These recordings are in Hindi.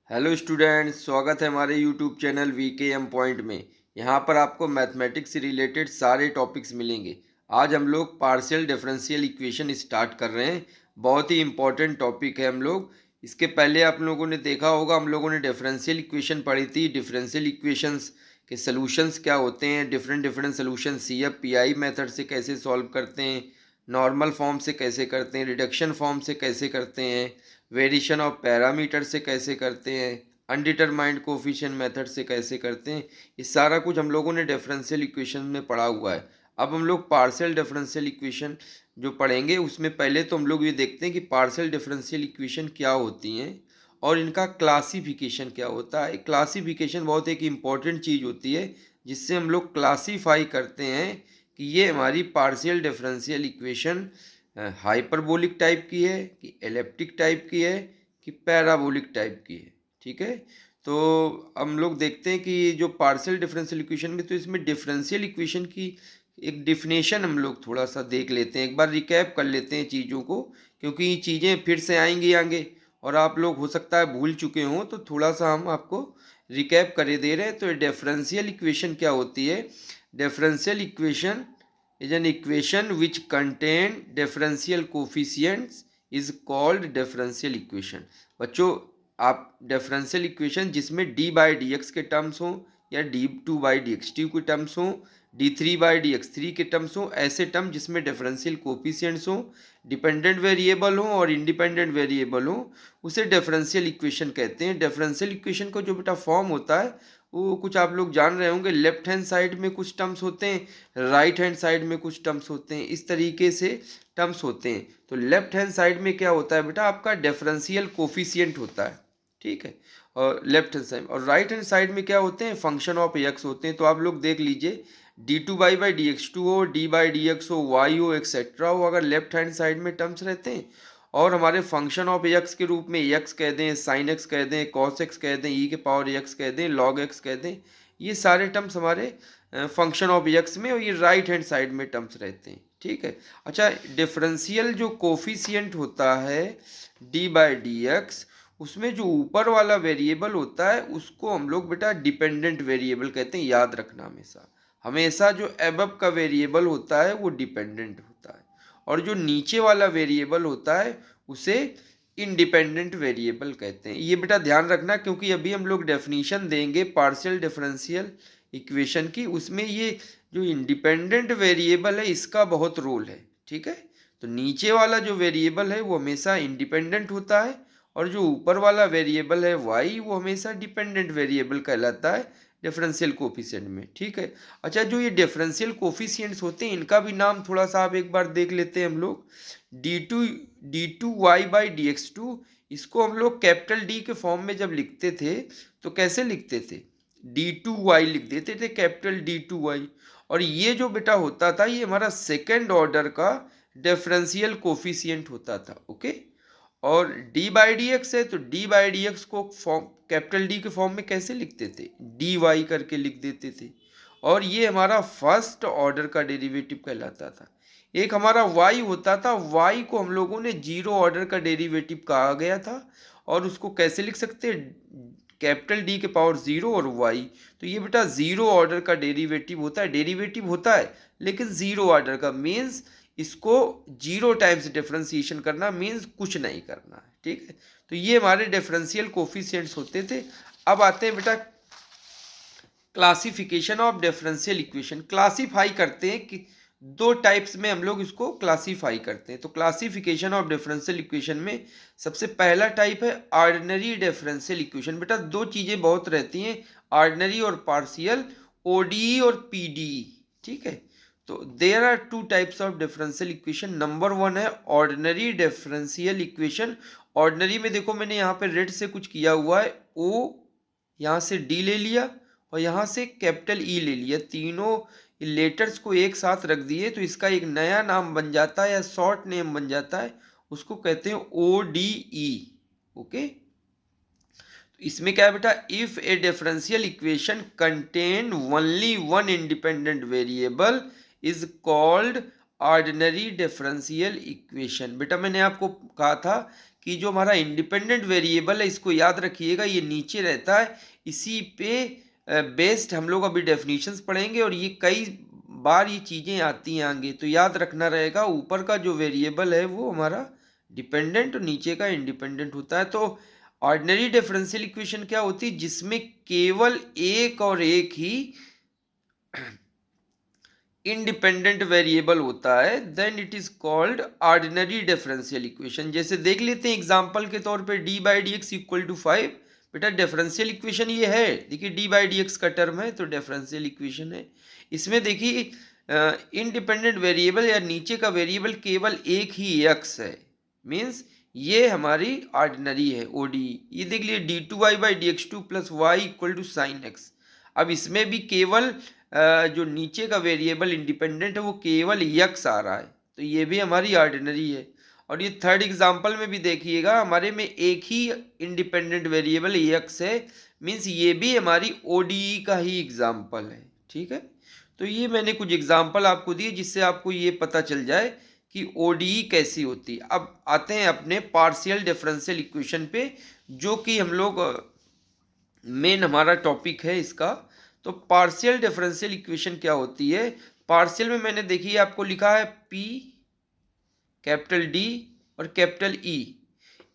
हेलो स्टूडेंट्स, स्वागत है हमारे यूट्यूब चैनल वीकेएम पॉइंट में। यहाँ पर आपको मैथमेटिक्स से रिलेटेड सारे टॉपिक्स मिलेंगे। आज हम लोग पार्शियल डिफरेंशियल इक्वेशन स्टार्ट कर रहे हैं। बहुत ही इंपॉर्टेंट टॉपिक है। हम लोग इसके पहले आप लोगों ने देखा होगा, हम लोगों ने डिफरेंशियल इक्वेशन पढ़ी थी। डिफरेंशियल इक्वेशंस के सॉल्यूशंस क्या होते हैं, different different solution CF pi method से कैसे सॉल्व करते हैं, नॉर्मल फॉर्म से कैसे करते हैं, रिडक्शन फॉर्म से कैसे करते हैं, वेरिएशन ऑफ पैरामीटर से कैसे करते हैं, अनडिटरमाइंड कोफिशिएंट मेथड से कैसे करते हैं। ये सारा कुछ हम लोगों ने डिफरेंशियल इक्वेशन में पढ़ा हुआ है। अब हम लोग पार्शियल डिफरेंशियल इक्वेशन जो पढ़ेंगे उसमें पहले तो हम लोग ये देखते हैं कि पार्शियल डिफरेंशियल इक्वेशन क्या होती हैं और इनका क्लासिफिकेशन क्या होता है। क्लासिफिकेशन बहुत एक इम्पॉर्टेंट चीज़ होती है जिससे हम लोग क्लासीफाई करते हैं कि ये हमारी partial differential equation hyperbolic type की है कि एलिप्टिक टाइप की है कि पैराबोलिक टाइप की है। ठीक है, तो हम लोग देखते हैं कि जो पार्शियल डिफरेंशियल इक्वेशन में, तो इसमें डिफरेंशियल इक्वेशन की एक डिफिनेशन हम लोग थोड़ा सा देख लेते हैं। एक बार रिकैप कर लेते हैं चीज़ों को, क्योंकि ये चीज़ें फिर से आएंगी आगे और आप लोग हो सकता है भूल चुके हों, तो थोड़ा सा हम आपको रिकैप करे दे रहे हैं। तो डिफरेंशियल इक्वेशन क्या होती है? Differential equation is an equation which contain differential coefficients is called differential equation। बच्चों, आप डिफरेंशियल इक्वेशन जिसमें d बाई डी एक्स के टर्म्स हों या d2 बाई डी एक्स के टर्म्स हों, d3 बाई डी एक्स के टर्म्स हों, ऐसे टर्म जिसमें डिफरेंशियल कोफिशिएंट्स हों, डिपेंडेंट वेरिएबल हों और इंडिपेंडेंट वेरिएबल हों, उसे डिफरेंशियल इक्वेशन कहते हैं। डिफरेंशियल इक्वेशन का जो बेटा फॉर्म होता है वो कुछ आप लोग जान रहे होंगे। लेफ्ट हैंड साइड में कुछ टर्म्स होते हैं, राइट हैंड साइड में कुछ टर्म्स होते हैं, इस तरीके से टर्म्स होते हैं। तो लेफ्ट हैंड साइड में क्या होता है बेटा? आपका डिफरेंशियल कोफिशिएंट होता है। ठीक है, और लेफ्ट हैंड साइड और राइट हैंड साइड में क्या होते हैं? फंक्शन ऑफ एक्स होते हैं। तो आप लोग देख लीजिए, d2 by D X two हो, d बाई डी एक्स हो, y हो, एक्सेट्रा हो, अगर लेफ्ट हैंड साइड में टर्म्स रहते हैं और हमारे फंक्शन ऑफ एक्स के रूप में एक्स कह दें, साइन एक्स कह दें, कॉस एक्स कह दें, ई के पावर एक्स कह दें, लॉग एक्स कह दें, ये सारे टर्म्स हमारे फंक्शन ऑफ एक्स में और ये राइट हैंड साइड में टर्म्स रहते हैं। ठीक है, अच्छा, डिफरेंशियल जो कोफिशिएंट होता है डी बाई डी एक्स, उसमें जो ऊपर वाला वेरिएबल होता है उसको हम लोग बेटा डिपेंडेंट वेरिएबल कहते हैं। याद रखना, हमेशा हमेशा जो एबव का वेरिएबल होता है वो डिपेंडेंट होता है और जो नीचे वाला वेरिएबल होता है उसे इंडिपेंडेंट वेरिएबल कहते हैं। ये बेटा ध्यान रखना, क्योंकि अभी हम लोग डेफिनेशन देंगे पार्शियल डिफरेंशियल इक्वेशन की, उसमें ये जो इंडिपेंडेंट वेरिएबल है इसका बहुत रोल है। ठीक है, तो नीचे वाला जो वेरिएबल है वो हमेशा इंडिपेंडेंट होता है और जो ऊपर वाला वेरिएबल है y, वो हमेशा डिपेंडेंट वेरिएबल कहलाता है डिफरेंशियल कोफिशिएंट में। ठीक है, अच्छा, जो ये डिफरेंशियल कोफिशिएंट्स होते हैं इनका भी नाम थोड़ा सा आप एक बार देख लेते हैं हम लोग। D two Y by D X two, इसको हम लोग कैपिटल डी के फॉर्म में जब लिखते थे तो कैसे लिखते थे? d2y लिख देते थे, कैपिटल d2y। और ये जो बेटा होता था ये हमारा सेकेंड ऑर्डर का डिफरेंशियल कोफिशिएंट होता था। ओके, और d बाई डी एक्स है तो d बाई डी एक्स को फॉर्म कैपिटल D के फॉर्म में कैसे लिखते थे? dy करके लिख देते थे और ये हमारा फर्स्ट ऑर्डर का डेरिवेटिव कहलाता था। एक हमारा y होता था, y को हम लोगों ने जीरो ऑर्डर का डेरिवेटिव कहा गया था और उसको कैसे लिख सकते हैं? कैपिटल D के पावर जीरो और y। तो ये बेटा जीरो ऑर्डर का डेरिवेटिव होता है। डेरिवेटिव होता है लेकिन जीरो ऑर्डर का, मीन्स इसको जीरो टाइम्स डिफरेंशिएशन करना, मीन्स कुछ नहीं करना है। ठीक है, तो ये हमारे डिफरेंशियल कोफिशिएंट्स होते थे। अब आते हैं बेटा classification of differential equation. Classify करते हैं कि दो टाइप्स में हम लोग इसको क्लासीफाई करते हैं। तो क्लासिफिकेशन ऑफ डिफरेंशियल इक्वेशन में सबसे पहला टाइप है ऑर्डिनरी डिफरेंशियल इक्वेशन। बेटा दो चीजें बहुत रहती हैं, ऑर्डिनरी और पार्शियल, ओडीई और पीडीई। ठीक है, तो there are two types of differential equation. Number one है ऑर्डिनरी डिफरेंशियल इक्वेशन। ऑर्डिनरी में देखो मैंने यहाँ पे रेड से कुछ किया हुआ है, ओ यहाँ से डी ले लिया और यहाँ से कैपिटल ई ले लिया, तीनों लेटर्स को एक साथ रख दिए तो इसका एक नया नाम बन जाता है या शॉर्ट नेम बन जाता है, उसको कहते हैं ओ डी ई। ओके, तो इसमें क्या है बेटा? If A differential equation contain only one independent variable is called ordinary differential equation. बेटा मैंने आपको कहा था कि जो हमारा इंडिपेंडेंट वेरिएबल है, इसको याद रखिएगा, ये नीचे रहता है, इसी पे बेस्ड हम लोग अभी डेफिनेशंस पढ़ेंगे और ये कई बार ये चीज़ें आती हैं आगे, तो याद रखना रहेगा ऊपर का जो वेरिएबल है वो हमारा डिपेंडेंट और नीचे का इंडिपेंडेंट होता है। तो ऑर्डिनरी डिफरेंशियल इक्वेशन क्या होती है, जिसमें केवल एक और एक ही इंडिपेंडेंट वेरिएबल होता है, then it is called ordinary differential equation. जैसे देख लेते हैं एग्जांपल के तौर पे, D by D X equal to 5। बेटा डिफरेंशियल इक्वेशन ये है, देखिए डी बाई डी एक्स का टर्म है तो डिफरेंशियल इक्वेशन है। इसमें देखिए इंडिपेंडेंट वेरिएबल या नीचे का वेरिएबल केवल एक ही एक्स है, मीन्स ये हमारी ऑर्डिनरी है, ओडी। ये देख लीजिए D two Y by D X two plus Y equal to sine X. अब इसमें भी केवल जो नीचे का वेरिएबल इंडिपेंडेंट है वो केवल यक्स आ रहा है, तो ये भी हमारी ऑर्डिनरी है। और ये थर्ड एग्जांपल में भी देखिएगा, हमारे में एक ही इंडिपेंडेंट वेरिएबल यक्स है, मीन्स ये भी हमारी ओडीई का ही एग्जांपल है। ठीक है, तो ये मैंने कुछ एग्जांपल आपको दिए जिससे आपको ये पता चल जाए कि ओडीई कैसी होती है। अब आते हैं अपने पार्शियल डिफरेंशियल इक्वेशन पे, जो कि हम लोग मेन हमारा टॉपिक है इसका। तो पार्शियल डिफरेंशियल इक्वेशन क्या होती है, पार्शियल में मैंने देखिए आपको लिखा है पी, कैपिटल डी और कैपिटल ई।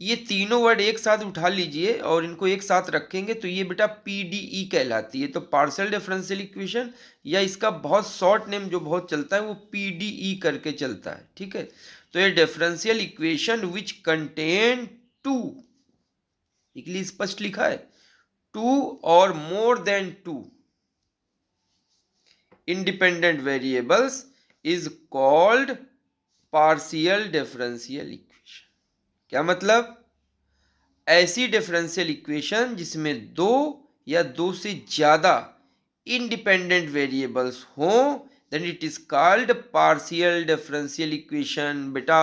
ये तीनों वर्ड एक साथ उठा लीजिए और इनको एक साथ रखेंगे तो ये बेटा पीडीई कहलाती है। तो पार्शियल डिफरेंशियल इक्वेशन, या इसका बहुत शॉर्ट नेम जो बहुत चलता है वो पीडीई करके चलता है। ठीक है, तो ये differential equation which contain two, इसलिए स्पष्ट लिखा है, टू और more than two independent variables is called partial differential equation। क्या मतलब, ऐसी डिफरेंशियल इक्वेशन जिसमें दो या दो से ज्यादा इंडिपेंडेंट वेरिएबल्स हों, then it is called partial differential equation. बेटा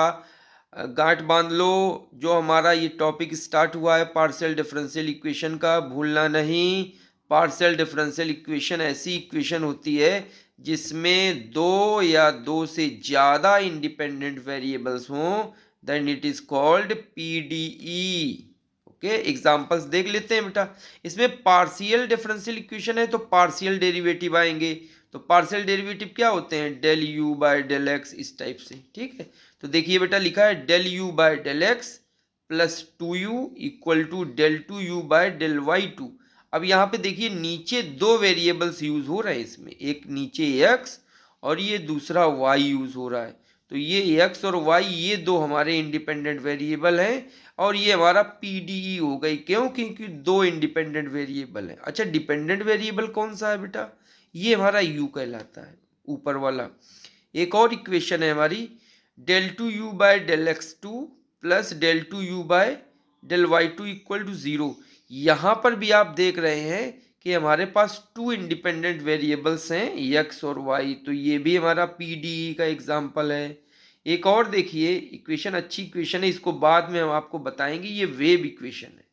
गांठ बांध लो, जो हमारा ये टॉपिक स्टार्ट हुआ है पार्शियल डिफरेंशियल इक्वेशन का, भूलना नहीं। पार्शियल डिफरेंशियल इक्वेशन ऐसी इक्वेशन होती है जिसमें दो या दो से ज़्यादा इंडिपेंडेंट वेरिएबल्स हों, then it is called PDE. Okay, examples देख लेते हैं बेटा। इसमें पार्शियल डिफरेंशियल इक्वेशन है तो पार्शियल डेरिवेटिव आएंगे। तो पार्शियल डेरिवेटिव क्या होते हैं, del you by del X, इस टाइप से। ठीक है, तो देखिए बेटा लिखा है del you by del X plus two U equal to del two you by del Y two. अब यहाँ पे देखिए नीचे दो वेरिएबल्स यूज हो रहे हैं, इसमें एक नीचे x और ये दूसरा y यूज हो रहा है। तो ये x और y ये दो हमारे इंडिपेंडेंट वेरिएबल हैं और ये हमारा पीडीई हो गई। क्यों, क्योंकि दो इंडिपेंडेंट वेरिएबल है। अच्छा, डिपेंडेंट वेरिएबल कौन सा है बेटा, ये हमारा u कहलाता है, ऊपर वाला। एक और इक्वेशन है हमारी, del two you by del x two plus del two you by del Y two equal to 0। यहाँ पर भी आप देख रहे हैं कि हमारे पास टू इंडिपेंडेंट वेरिएबल्स हैं x और y, तो ये भी हमारा पीडीई का एग्जांपल है। एक और देखिए इक्वेशन, अच्छी इक्वेशन है, इसको बाद में हम आपको बताएंगे। ये वेव इक्वेशन है,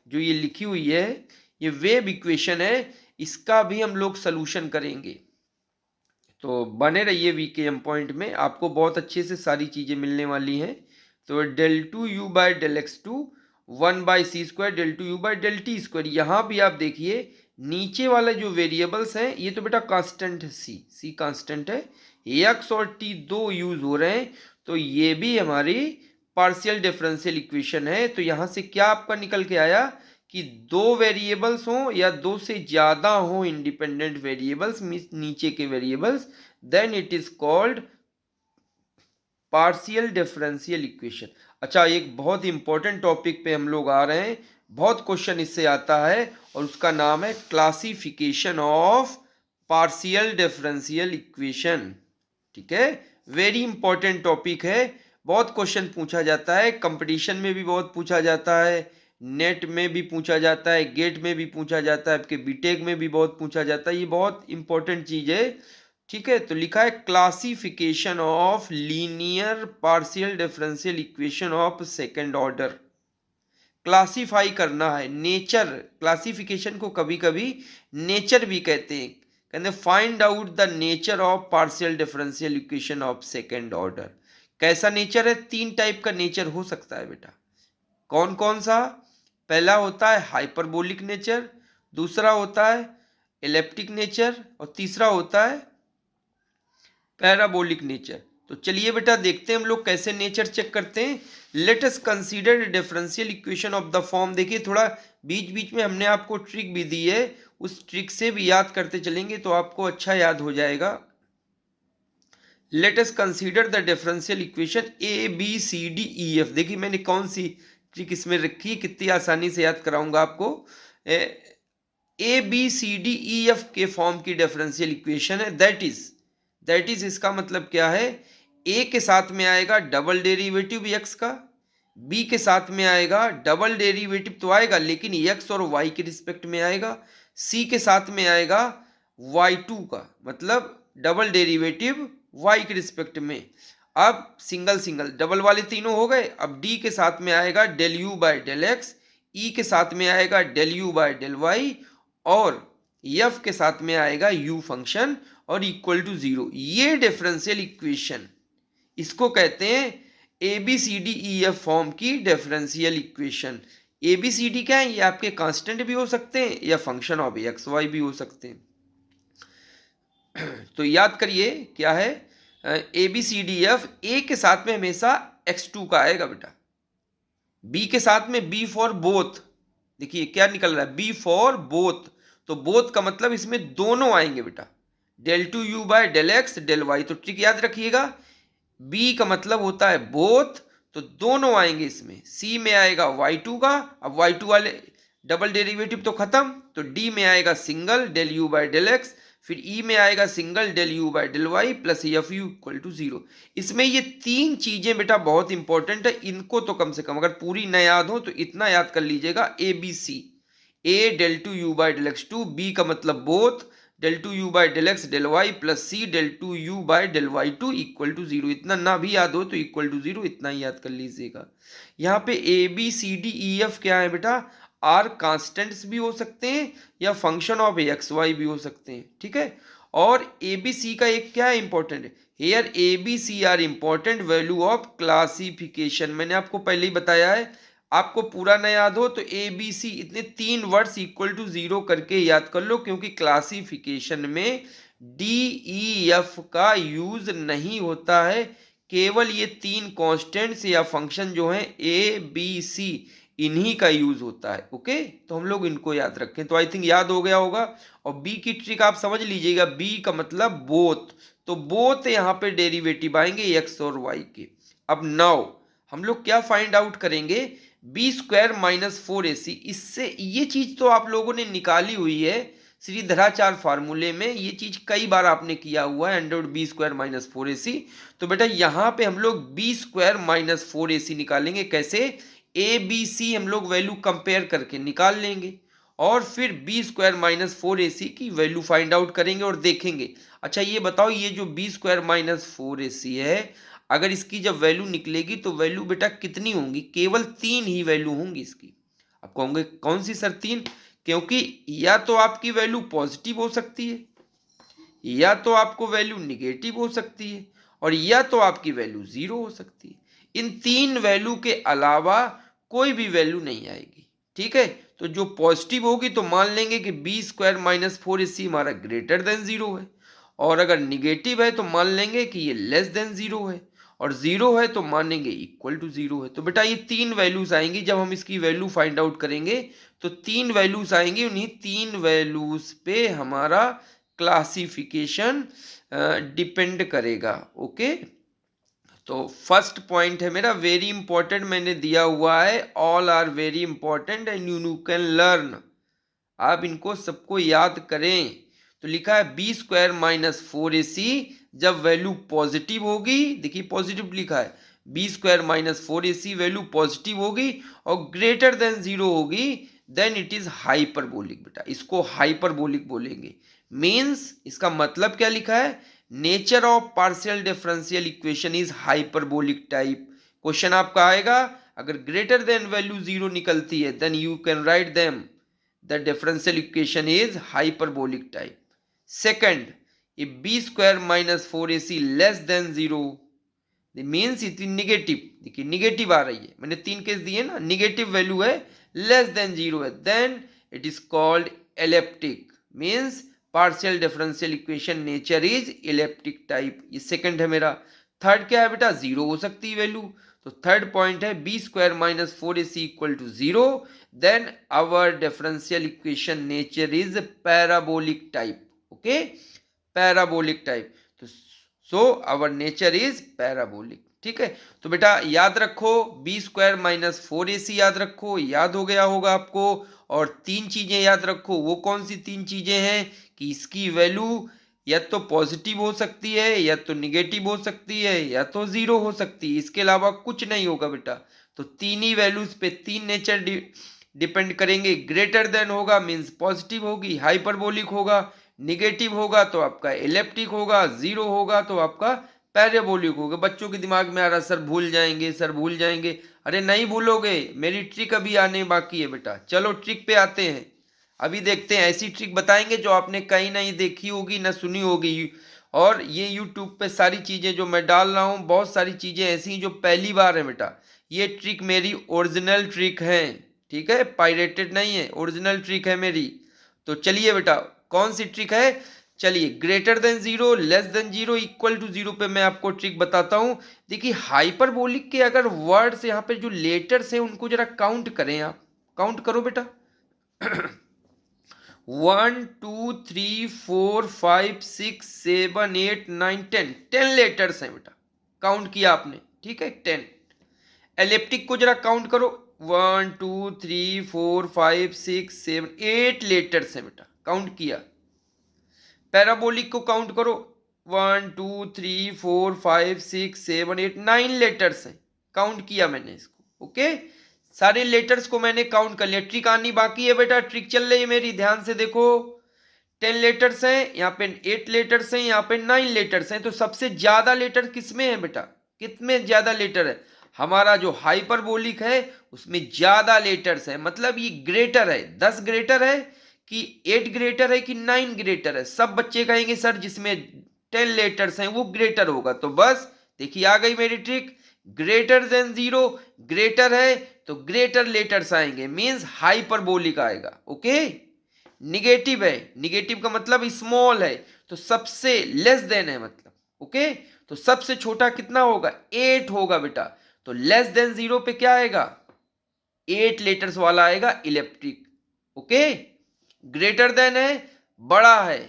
जो ये लिखी हुई है ये वेव इक्वेशन है, इसका भी हम लोग सोल्यूशन करेंगे। तो बने रहिए वीकेएम पॉइंट में, आपको बहुत अच्छे से सारी चीज़ें मिलने वाली हैं। तो del two you by del x two 1/c² del two you by del T square. यहाँ भी आप देखिए नीचे वाले जो वेरिएबल्स हैं ये तो बेटा कांस्टेंट है, सी कांस्टेंट है, एक्स और टी दो यूज हो रहे हैं, तो ये भी हमारी पार्शियल डिफरेंशियल इक्वेशन है। तो यहाँ से क्या आपका निकल के आया कि दो वेरिएबल्स हों या दो से ज़्यादा हों इंडिपेंडेंट वेरिएबल्स, मींस नीचे के variables, then it is called partial differential equation. अच्छा, एक बहुत इंपॉर्टेंट टॉपिक पे हम लोग आ रहे हैं, बहुत क्वेश्चन इससे आता है और उसका नाम है classification of partial differential equation. ठीक है, वेरी इंपॉर्टेंट टॉपिक है, बहुत क्वेश्चन पूछा जाता है, कंपटीशन में भी बहुत पूछा जाता है, नेट में भी पूछा जाता है, गेट में भी पूछा जाता है, आपके बीटेक में भी बहुत पूछा जाता है, ये बहुत इंपॉर्टेंट चीज है। ठीक है, तो लिखा है classification of linear partial differential equation of second order. Classify करना है, नेचर, क्लासिफिकेशन को कभी कभी नेचर भी कहते हैं, कहते find out the nature of partial differential equation of second order. कैसा नेचर है, तीन टाइप का नेचर हो सकता है बेटा। कौन कौन सा? पहला होता है हाइपरबोलिक नेचर, दूसरा होता है एलिप्टिक नेचर और तीसरा होता है पैराबोलिक नेचर। तो चलिए बेटा देखते हैं हम लोग कैसे नेचर चेक करते हैं। Late us consider differential equation of the form. देखिए थोड़ा बीच बीच में हमने आपको ट्रिक भी दी है, उस ट्रिक से भी याद करते चलेंगे तो आपको अच्छा याद हो जाएगा। Let us consider the differential equation A B C D E F. देखिए मैंने कौन सी ट्रिक इसमें रखी, कितनी आसानी से याद कराऊंगा आपको। A B C D E F के फॉर्म की डिफरेंशियल इक्वेशन है। दैट इज इसका मतलब क्या है? ए के साथ में आएगा डबल डेरिवेटिव एक्स का, बी के साथ में आएगा डबल डेरिवेटिव तो आएगा लेकिन एक्स और वाई के रिस्पेक्ट में आएगा, सी के साथ में आएगा वाई टू का, मतलब डबल डेरिवेटिव वाई के रिस्पेक्ट में। अब सिंगल सिंगल डबल वाले तीनों हो गए। अब डी के साथ में आएगा del you by del x, E के साथ में आएगा del you by del Y और एफ के साथ में आएगा यू फंक्शन और इक्वल टू जीरो। ये डिफरेंशियल इक्वेशन, इसको कहते हैं A B C D E F form की differential equation. A B C D क्या है? ये आपके कांस्टेंट भी हो सकते हैं या फंक्शन ऑफ एक्स वाई भी हो सकते हैं। तो याद करिए क्या है, A B C D F. ए के साथ में हमेशा x2 का आएगा बेटा, बी के साथ में बी फॉर बोथ। देखिए क्या निकल रहा है, बी फॉर बोथ। तो बोथ का मतलब इसमें दोनों आएंगे बेटा, del two you by del x del Y. तो ट्रिक याद रखिएगा, बी का मतलब होता है बोथ, तो दोनों आएंगे इसमें। सी में आएगा वाई टू का, अब वाई टू वाले डबल डेरिवेटिव तो खत्म, तो डी में आएगा single del you by del X, फिर ई में आएगा single del you by del Y plus F U equal to zero. इसमें ये तीन चीजें बेटा बहुत इंपॉर्टेंट है, इनको तो कम से कम अगर पूरी न याद हो तो इतना याद कर लीजिएगा। A B C, A del two you by del x two, B का मतलब both del two you by del x del Y plus C del two you by del Y two equal to zero. इतना ना भी याद हो तो इक्वल टू जीरो इतना ही याद कर लीजिएगा। यहाँ पे A B C D E F क्या है बेटा? आर कांस्टेंट्स भी हो सकते हैं या फंक्शन ऑफ एक्स वाई भी हो सकते हैं, ठीक है। और ए बी सी का एक क्या है important, here A B C are important value of classification. मैंने आपको पहले ही बताया है, आपको पूरा न याद हो तो ए बी सी इतने तीन वर्ड्स इक्वल टू जीरो करके याद कर लो, क्योंकि क्लासिफिकेशन में डी ई एफ का यूज नहीं होता है, केवल ये तीन कांस्टेंट्स या फंक्शन जो हैं ए बी सी इन्हीं का यूज होता है। ओके, तो हम लोग इनको याद रखें। तो आई थिंक याद हो गया होगा। और बी की ट्रिक आप समझ लीजिएगा, बी का मतलब बोथ, तो बोथ यहाँ पे डेरिवेटिव आएंगे एक्स और वाई के। अब नाउ हम लोग क्या फाइंड आउट करेंगे, B square minus four A सी। इससे ये चीज तो आप लोगों ने निकाली हुई है श्रीधराचार्य फार्मूले में, ये चीज कई बार आपने किया हुआ है, under B square minus four A C. तो बेटा यहाँ पे हम लोग B square minus four A C निकालेंगे। कैसे? ए बी सी हम लोग वैल्यू कंपेयर करके निकाल लेंगे और फिर B square minus four A सी की वैल्यू फाइंड आउट करेंगे और देखेंगे। अच्छा ये बताओ, ये जो B square minus four A सी है, अगर इसकी जब वैल्यू निकलेगी तो वैल्यू बेटा कितनी होंगी? केवल तीन ही वैल्यू होंगी इसकी। आप कहोगे कौन सी सर तीन? क्योंकि या तो आपकी वैल्यू पॉजिटिव हो सकती है, या तो आपको वैल्यू निगेटिव हो सकती है, और या तो आपकी वैल्यू जीरो हो सकती है। इन तीन वैल्यू के अलावा कोई भी वैल्यू नहीं आएगी, ठीक है। तो जो पॉजिटिव होगी तो मान लेंगे कि B square minus four A सी हमारा ग्रेटर देन जीरो है, और अगर निगेटिव है तो मान लेंगे कि ये लेस देन जीरो है, और जीरो है तो मानेंगे इक्वल टू जीरो है। तो बेटा ये तीन वैल्यूज आएंगी, जब हम इसकी वैल्यू फाइंड आउट करेंगे तो तीन वैल्यूज आएंगी, उन्हीं तीन वैल्यूज पे हमारा क्लासिफिकेशन डिपेंड करेगा। ओके, तो फर्स्ट पॉइंट है मेरा वेरी इंपॉर्टेंट, मैंने दिया हुआ है, all are very important and you can learn. आप इनको सबको याद करें। तो लिखा है B square minus four A C, जब वैल्यू पॉजिटिव होगी, देखिए पॉजिटिव लिखा है, B square minus four A C value positive होगी और ग्रेटर देन जीरो होगी, देन इट इज हाइपरबोलिक। बेटा इसको हाइपरबोलिक बोलेंगे। मीन्स इसका मतलब क्या लिखा है, nature of partial differential equation is hyperbolic type. Question आपका आएगा, अगर ग्रेटर देन वैल्यू जीरो निकलती है then you can write them the differential equation is hyperbolic type. Second, if b square minus 4ac less than 0, means इतनी निगेटिव, देखिए निगेटिव आ रही है, मैंने 3 केस दिए ना, निगेटिव वैल्यू है, लेस देन 0 है, then it is called elliptic, means partial differential equation nature is elliptic type. ये सेकंड है मेरा। थर्ड क्या है बेटा, 0 हो सकती है वैल्यू, तो थर्ड पॉइंट है B square minus 4ac equal to 0, then our differential equation nature is parabolic type. Okay, parabolic type, तो so our nature is parabolic. ठीक है, तो बेटा याद रखो बी स्क्वायर माइनस 4ac याद रखो, याद हो गया होगा आपको। और 3 चीजें याद रखो, वो कौन सी 3 चीजें हैं कि इसकी वैल्यू या तो पॉजिटिव हो सकती है, या तो निगेटिव हो सकती है, या तो 0 हो सकती है, इसके अलावा कुछ नहीं होगा बेटा। तो 3 ही वैल्यूज पे 3 नेचर डिपेंड करेंगे। ग्रेटर देन होगा मीन्स पॉजिटिव होगी, हाइपरबोलिक होगा, निगेटिव होगा तो आपका एलिप्टिक होगा, 0 होगा तो आपका पैराबोलिक होगा। बच्चों के दिमाग में आ रहा सर भूल जाएंगे, सर भूल जाएंगे, अरे नहीं भूलोगे, मेरी ट्रिक अभी आने बाकी है बेटा। चलो ट्रिक पे आते हैं, अभी देखते हैं, ऐसी ट्रिक बताएंगे जो आपने कहीं नहीं देखी होगी ना सुनी होगी। और ये यूट्यूब पे सारी चीज़ें जो मैं डाल रहा हूँ, बहुत सारी चीज़ें ऐसी जो पहली बार है बेटा। ये ट्रिक मेरी ओरिजिनल ट्रिक है, ठीक है, पायरेटेड नहीं है, ओरिजिनल ट्रिक है मेरी। तो चलिए बेटा, कौन सी ट्रिक है, चलिए greater than 0, less than 0, equal to 0 पे मैं आपको ट्रिक बताता हूँ। देखिए हाइपरबोलिक के अगर वर्ड्स यहाँ पे जो लेटर्स हैं उनको जरा काउंट करें, आप काउंट करो बेटा। 1 2 3 4 5 6 7 8 9 10 लेटर्स हैं बेटा, काउंट किया आपने, ठीक है 10। एलिप्टिक को जरा काउंट करो, 1 2 3 4 5 6 7 8 लेटर्स हैं बेटा, काउंट किया। पैराबोलिक को काउंट करो, 1 2 3 4 5 6 7 8 9 लेटर्स हैं, काउंट किया मैंने इसको। ओके, सारे लेटर्स को मैंने काउंट कर लिया। ट्रिक आनी बाकी है बेटा, ट्रिक चल रही है मेरी, ध्यान से देखो। 10 लेटर्स हैं, यहाँ पे 8 लेटर्स हैं, यहाँ पे 9 लेटर्स हैं। तो सबसे ज्यादा लेटर किसमें है बेटा, कितने ज्यादा लेटर है, हमारा जो हाइपरबोलिक है उसमें ज्यादा लेटर्स है, मतलब ये ग्रेटर है, 10 ग्रेटर है कि 8 ग्रेटर है कि 9 ग्रेटर है। सब बच्चे कहेंगे सर जिसमें 10 लेटर्स हैं वो ग्रेटर होगा। तो बस देखिए आ गई मेरी ट्रिक, ग्रेटर देन 0, ग्रेटर है तो ग्रेटर लेटर्स आएंगे, मींस हाइपरबोलिक आएगा। ओके, निगेटिव है, निगेटिव का मतलब स्मॉल है, तो सबसे लेस देन है मतलब। ओके, तो सबसे छोटा कितना होगा, 8 होगा बेटा। तो लेस देन 0 पे क्या आएगा, 8 लेटर्स वाला आएगा इलेक्ट्रिक। ओके, ग्रेटर देन है, बड़ा है,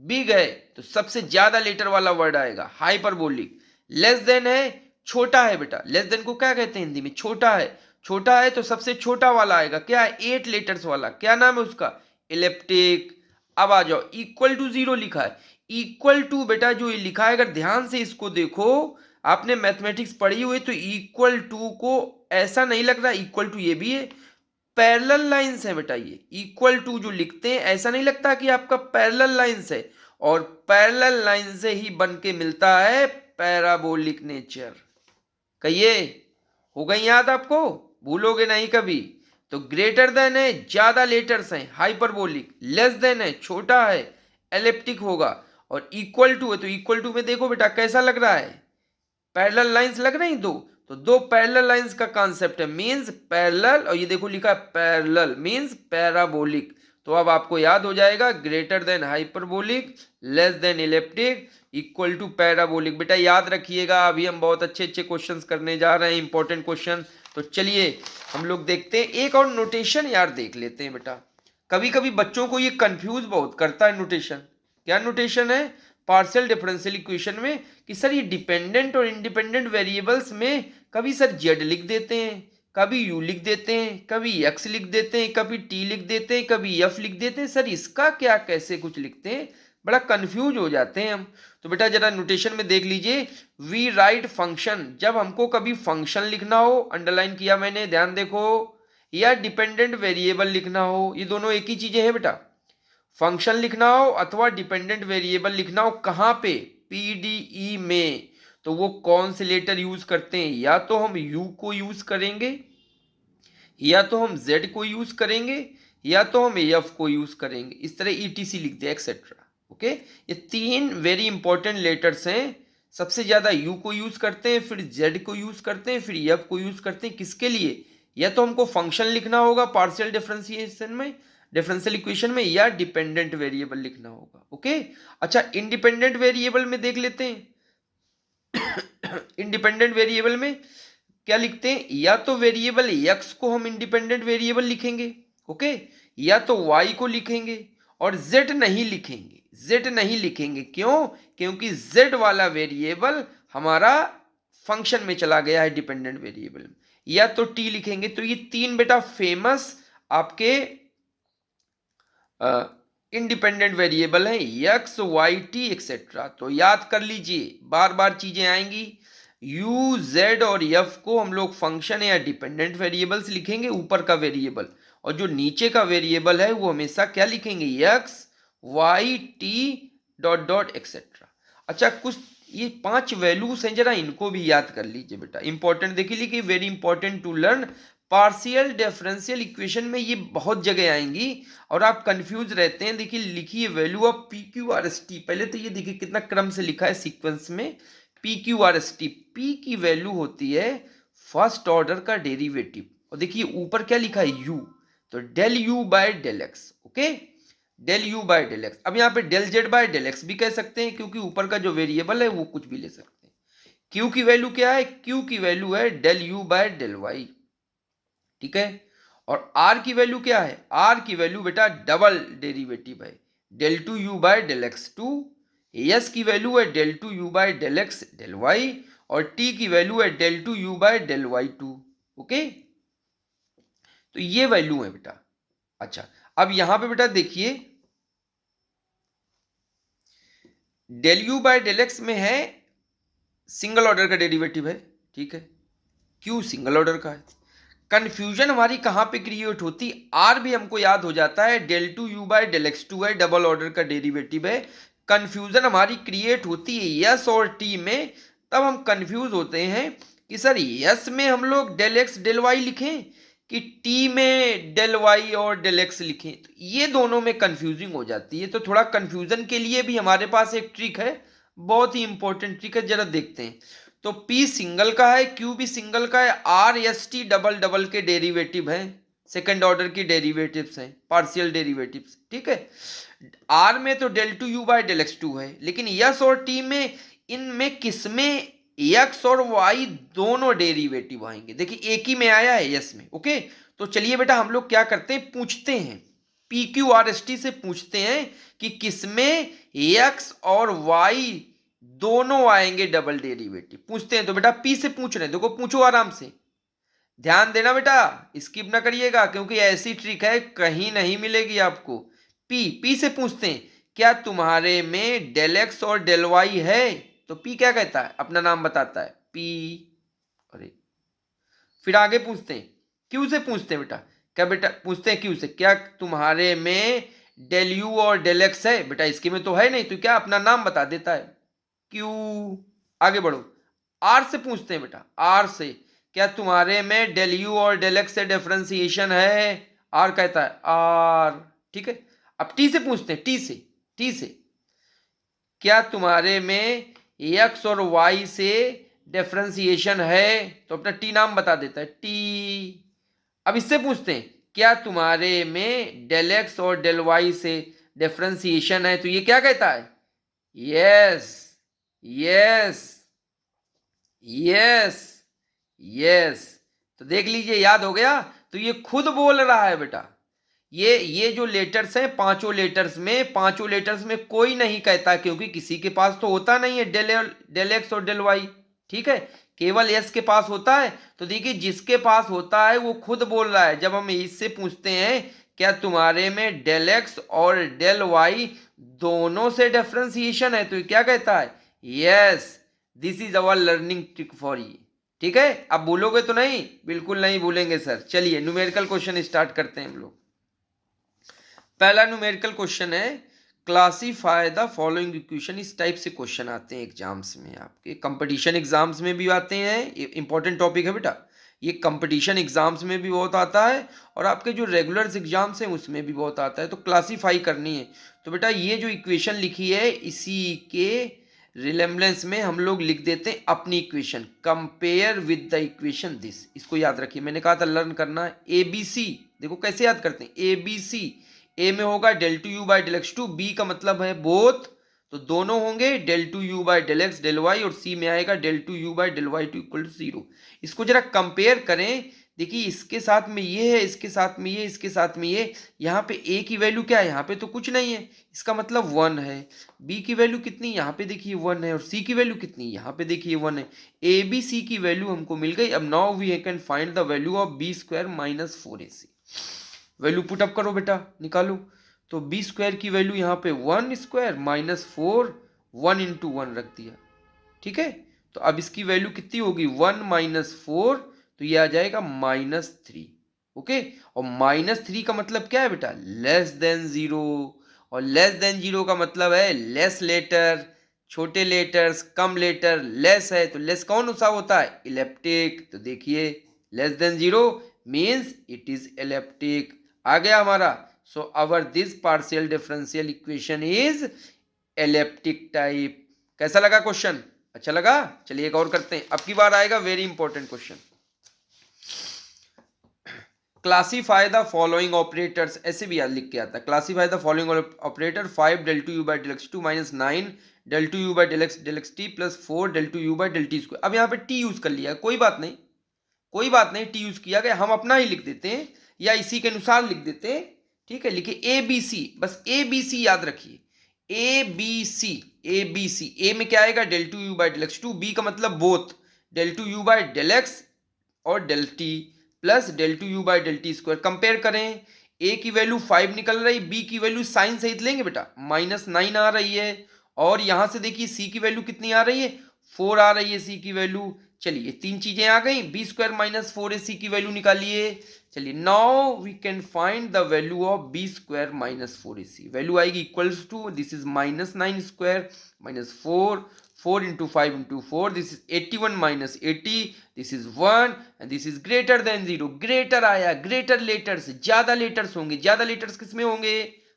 बिग है, तो सबसे ज्यादा लेटर वाला वर्ड आएगा हाइपरबोलिक। लेस देन है, छोटा है बेटा, लेस देन को क्या कहते हैं हिंदी में, छोटा है, छोटा है तो सबसे छोटा वाला आएगा, क्या है 8 लेटर्स वाला, क्या नाम है उसका, इलेप्टिक। अब आ जाओ, इक्वल टू 0 लिखा है, इक्वल टू बेटा जो ये लिखा है, अगर ध्यान से इसको देखो, आपने मैथमेटिक्स पढ़ी हुई तो इक्वल टू को ऐसा नहीं लग रहा, इक्वल टू ये भी है, पैरेलल लाइंस है बेटा। ये इक्वल टू जो लिखते हैं ऐसा नहीं लगता कि आपका पैरेलल लाइंस है, और पैरेलल लाइन से ही बन के मिलता है पैराबोलिक नेचर। कहिए, हो गई याद आपको, भूलोगे नहीं कभी। तो ग्रेटर देन है, ज्यादा लेटर्स हैं, हाइपरबोलिक। लेस देन है, छोटा है, एलिप्टिक होगा। और इक्वल टू है, तो इक्वल टू में देखो बेटा कैसा लग रहा है, पैरेलल लाइंस लग रही दो, तो दो पैरेलल लाइंस का कांसेप्ट है, मींस पैरेलल, और ये देखो लिखा है पैरेलल मींस पैराबोलिक। तो अब आपको याद हो जाएगा, greater than hyperbolic, less than elliptic, equal to parabolic. बेटा याद रखिएगा, अभी हम बहुत अच्छे अच्छे क्वेश्चंस करने जा रहे हैं, इंपॉर्टेंट क्वेश्चन। तो चलिए हम लोग देखते हैं, एक और नोटेशन यार देख लेते हैं बेटा। कभी कभी बच्चों को ये कंफ्यूज बहुत करता है नोटेशन। क्या नोटेशन है पार्शियल डिफरेंशियल इक्वेशन में, कि सर ये डिपेंडेंट और इंडिपेंडेंट वेरिएबल्स में कभी सर जेड लिख देते हैं, कभी यू लिख देते हैं, कभी एक्स लिख देते हैं, कभी टी लिख देते हैं, कभी एफ लिख देते हैं, सर इसका क्या कैसे कुछ लिखते हैं, बड़ा कंफ्यूज हो जाते हैं हम। तो बेटा जरा नोटेशन में देख लीजिए, वी राइट फंक्शन, जब हमको कभी फंक्शन लिखना हो, अंडरलाइन किया मैंने, ध्यान देखो, या डिपेंडेंट वेरिएबल लिखना हो, ये दोनों एक ही चीजें हैं बेटा। फंक्शन लिखना हो अथवा डिपेंडेंट वेरिएबल लिखना हो, कहाँ पे, पीडीई में, तो वो कौन से लेटर यूज करते हैं, या तो हम यू को यूज करेंगे, या तो हम जेड को यूज करेंगे, या तो हम एफ को यूज करेंगे, इस तरह ईटीसी लिख दे एक्सेट्रा। ओके, ये 3 वेरी इंपॉर्टेंट लेटर्स हैं सबसे ज्यादा यू को यूज करते हैं, फिर जेड को यूज करते हैं, फिर एफ को यूज करते हैं। किसके लिए? या तो हमको फंक्शन लिखना होगा पार्शियल डिफरेंशिएशन में, डिफरेंशियल इक्वेशन में, या डिपेंडेंट वेरिएबल लिखना होगा। ओके, अच्छा इंडिपेंडेंट वेरिएबल में देख लेते हैं। इंडिपेंडेंट वेरिएबल में क्या लिखते हैं? या तो वेरिएबल x को हम इंडिपेंडेंट वेरिएबल लिखेंगे, ओके, या तो y को लिखेंगे, और z नहीं लिखेंगे। z नहीं लिखेंगे क्यों? क्योंकि z वाला वेरिएबल हमारा फंक्शन में चला गया है डिपेंडेंट वेरिएबल में। या तो t लिखेंगे। तो ये तीन बेटा फेमस आपके इंडिपेंडेंट वेरिएबल है, एक्स वाई टी एक्सेट्रा। तो याद कर लीजिए, बार बार चीजें आएंगी। यू जेड और एफ को हम लोग फंक्शन या डिपेंडेंट वेरिएबल्स लिखेंगे, ऊपर का वेरिएबल, और जो नीचे का वेरिएबल है वो हमेशा क्या लिखेंगे? X Y T dot dot etcetera. अच्छा, कुछ ये 5 वैल्यूज हैं, जरा इनको भी याद कर लीजिए बेटा, इंपॉर्टेंट देखिए, लिखिए very important to learn. Partial differential equation में ये बहुत जगह आएंगी और आप कंफ्यूज रहते हैं। देखिए लिखिए value of P Q R S T. पहले तो ये देखिए कितना क्रम से लिखा है सीक्वेंस में, P Q R S T. P की वैल्यू होती है फर्स्ट ऑर्डर का डेरिवेटिव, और देखिए ऊपर क्या लिखा है? यू, तो del you by del X. Okay, del you by del X. अब यहाँ पे del Z by del X भी कह सकते हैं, क्योंकि ऊपर का जो वेरिएबल है वो कुछ भी ले सकते हैं। क्यू की वैल्यू क्या है? क्यू की वैल्यू है del you by del Y, ठीक है। और आर की वैल्यू क्या है? आर की वैल्यू बेटा डबल डेरिवेटिव है, del two you by del x two. S की वैल्यू है del two you by del x del Y, और टी की वैल्यू है del two you by del Y two. Okay, तो ये वैल्यू है बेटा। अच्छा, अब यहां पे बेटा देखिए, del you by del X में है सिंगल ऑर्डर का डेरिवेटिव है, ठीक है, क्यू सिंगल ऑर्डर का है। कंफ्यूजन हमारी कहां पे क्रिएट होती? आर भी हमको याद हो जाता है, del two you by del x two है, डबल ऑर्डर का डेरिवेटिव है। कंफ्यूजन हमारी क्रिएट होती है यस और टी में, तब हम कंफ्यूज होते हैं कि सर यस में हम लोग डेल एक्स डेल वाई लिखें कि टी में डेल वाई और डेल एक्स लिखें। तो ये दोनों में कंफ्यूजिंग हो जाती है। तो थोड़ा कंफ्यूजन के लिए भी हमारे पास एक ट्रिक है, बहुत ही इंपॉर्टेंट ट्रिक है, जरा देखते हैं। तो P सिंगल का है, Q भी सिंगल का है, R S T double double के डेरिवेटिव हैं, सेकंड ऑर्डर की डेरिवेटिव्स हैं, पार्शियल डेरिवेटिव्स, ठीक है। R में तो del two you by del x two है, लेकिन यस और T में इनमें किसमें x और y दोनों डेरिवेटिव आएंगे। देखिए एक ही में आया है यस में। ओके, तो चलिए बेटा हम लोग क्या करते हैं, पूछते हैं, P Q R S T से पूछते हैं कि किसमें x और y दोनों आएंगे डबल डेरिवेटिव। पूछते हैं तो बेटा पी से पूछ रहे हैं, देखो पूछो आराम से, ध्यान देना बेटा, स्किप ना करिएगा, क्योंकि ऐसी ट्रिक है कहीं नहीं मिलेगी आपको। पी से पूछते हैं क्या तुम्हारे में डेल एक्स और डेल वाई है? तो पी क्या कहता है? अपना नाम बताता है पी। अरे फिर आगे पूछते हैं, क्यू से पूछते हैं बेटा, क्या बेटा पूछते हैं क्यू से, क्या तुम्हारे में डेल यू और डेल एक्स है? बेटा इसके में तो है नहीं, तो क्या अपना नाम बता देता है क्यू। आगे बढ़ो, आर से पूछते हैं बेटा, आर से क्या तुम्हारे में डेल यू और डेल एक्स से डिफरेंशिएशन है? आर कहता है आर, ठीक है। अब टी से पूछते हैं, टी से क्या तुम्हारे में एक्स और वाई से डिफरेंशिएशन है? तो अपना टी नाम बता देता है टी। अब इससे पूछते हैं क्या तुम्हारे में डेल एक्स और डेल वाई से डिफरेंशिएशन है? तो ये क्या कहता है? Yes yes yes yes. तो देख लीजिए याद हो गया। तो ये खुद बोल रहा है बेटा, ये जो लेटर्स हैं पांचों लेटर्स में कोई नहीं कहता, क्योंकि किसी के पास तो होता नहीं है डेल एक्स और डेल वाई, ठीक है, केवल एस के पास होता है। तो देखिए जिसके पास होता है वो खुद बोल रहा है। जब हम इससे पूछते हैं क्या तुम्हारे में डेल एक्स और डेल वाई दोनों से डिफरेंशिएशन है, तो ये क्या कहता है? Yes, this is our learning trick for you, ठीक है। अब बोलोगे तो नहीं? बिल्कुल नहीं भूलेंगे सर। चलिए न्यूमेरिकल क्वेश्चन स्टार्ट करते हैं हम लोग। पहला न्यूमेरिकल क्वेश्चन है, क्लासीफाई द फॉलोइंग इक्वेशन। इस टाइप से क्वेश्चन आते हैं एग्जाम्स में, आपके कंपटीशन एग्जाम्स में भी आते हैं। इंपॉर्टेंट टॉपिक है बेटा, ये कंपटीशन एग्जाम्स में भी बहुत आता है और आपके जो रेगुलर एग्जाम्स हैं उसमें भी बहुत आता है। तो क्लासीफाई करनी है, तो बेटा ये जो इक्वेशन लिखी है इसी के रिलेम्बलेंस में हम लोग लिख देते हैं अपनी equation, compare with the equation this. इसको याद रखिए, मैंने कहा था लर्न करना है। ए बी सी, देखो कैसे याद करते हैं, ए बी सी। ए में होगा del two u by del x two, B का मतलब है बोथ, तो दोनों होंगे del two u by del x del Y, और सी में आएगा del two u by del Y two equal to 0। इसको जरा कंपेयर करें, देखिए इसके साथ में ये है, इसके साथ में ये, इसके साथ में ये। यहाँ पे ए की वैल्यू क्या है, यहाँ पे तो कुछ नहीं है, इसका मतलब 1 है। बी की वैल्यू कितनी, यहाँ पे देखिए 1 है, और सी की वैल्यू कितनी, यहाँ पे देखिए 1 है। ए बी सी की वैल्यू हमको मिल गई। अब now we can find the value of B square minus 4ac। Value put up करो बेटा, निकालो। तो बी स्क्वायर की वैल्यू यहाँ पे 1 स्क्वायर माइनस 4, 1 इंटू 1 रख दिया, ठीक है। तो अब इसकी वैल्यू कितनी होगी, 1 माइनस 4, तो ये आ जाएगा -3। ओके, और -3 का मतलब क्या है बेटा, लेस देन 0, और लेस देन 0 का मतलब है लेस लेटर, छोटे लेटर्स, कम लेटर, लेस है तो लेस कौन सा होता है, इलेप्टिक। तो देखिए less than 0 means it is elliptic, आ गया हमारा। So our this partial differential equation is elliptic type. कैसा लगा क्वेश्चन, अच्छा लगा? चलिए एक और करते हैं, अब की बार आएगा very important question. Classify the following operators, ऐसे भी याद लिख के आता है, classify the following operator 5 del two u by del x two minus 9 del two u by del x t plus 4 del two u by del T square. अब यहाँ पे टी यूज कर लिया, कोई बात नहीं, कोई बात नहीं, टी यूज किया गया, हम अपना ही लिख देते हैं या इसी के अनुसार लिख देते हैं, ठीक है। लिखिए ए बी सी, बस ए बी सी याद रखिए, ए B C, A B C. A में क्या आएगा, del two u by del x two, B का मतलब both, del two u by del x और del t plus del two u by del T square. Compare करें, ए की वैल्यू 5 निकल रही, बी की वैल्यू साइन सहित लेंगे बेटा, -9 आ रही है, और यहां से देखिए सी की वैल्यू कितनी आ रही है, 4 आ रही है सी की वैल्यू। चलिए तीन चीजें आ गई, बी स्क्वायर माइनस 4ac की वैल्यू निकालिए। चलिए now we can find the value of B square minus 4ac। Value आएगी equals to, this is -9 square minus 4, 4 into 5 into 4, this is 81 minus 80, this is 1 and this is greater than 0। Greater आया, ग्रेटर लेटर्स, ज्यादा लेटर्स होंगे, ज्यादा लेटर्स किसमें होंगे,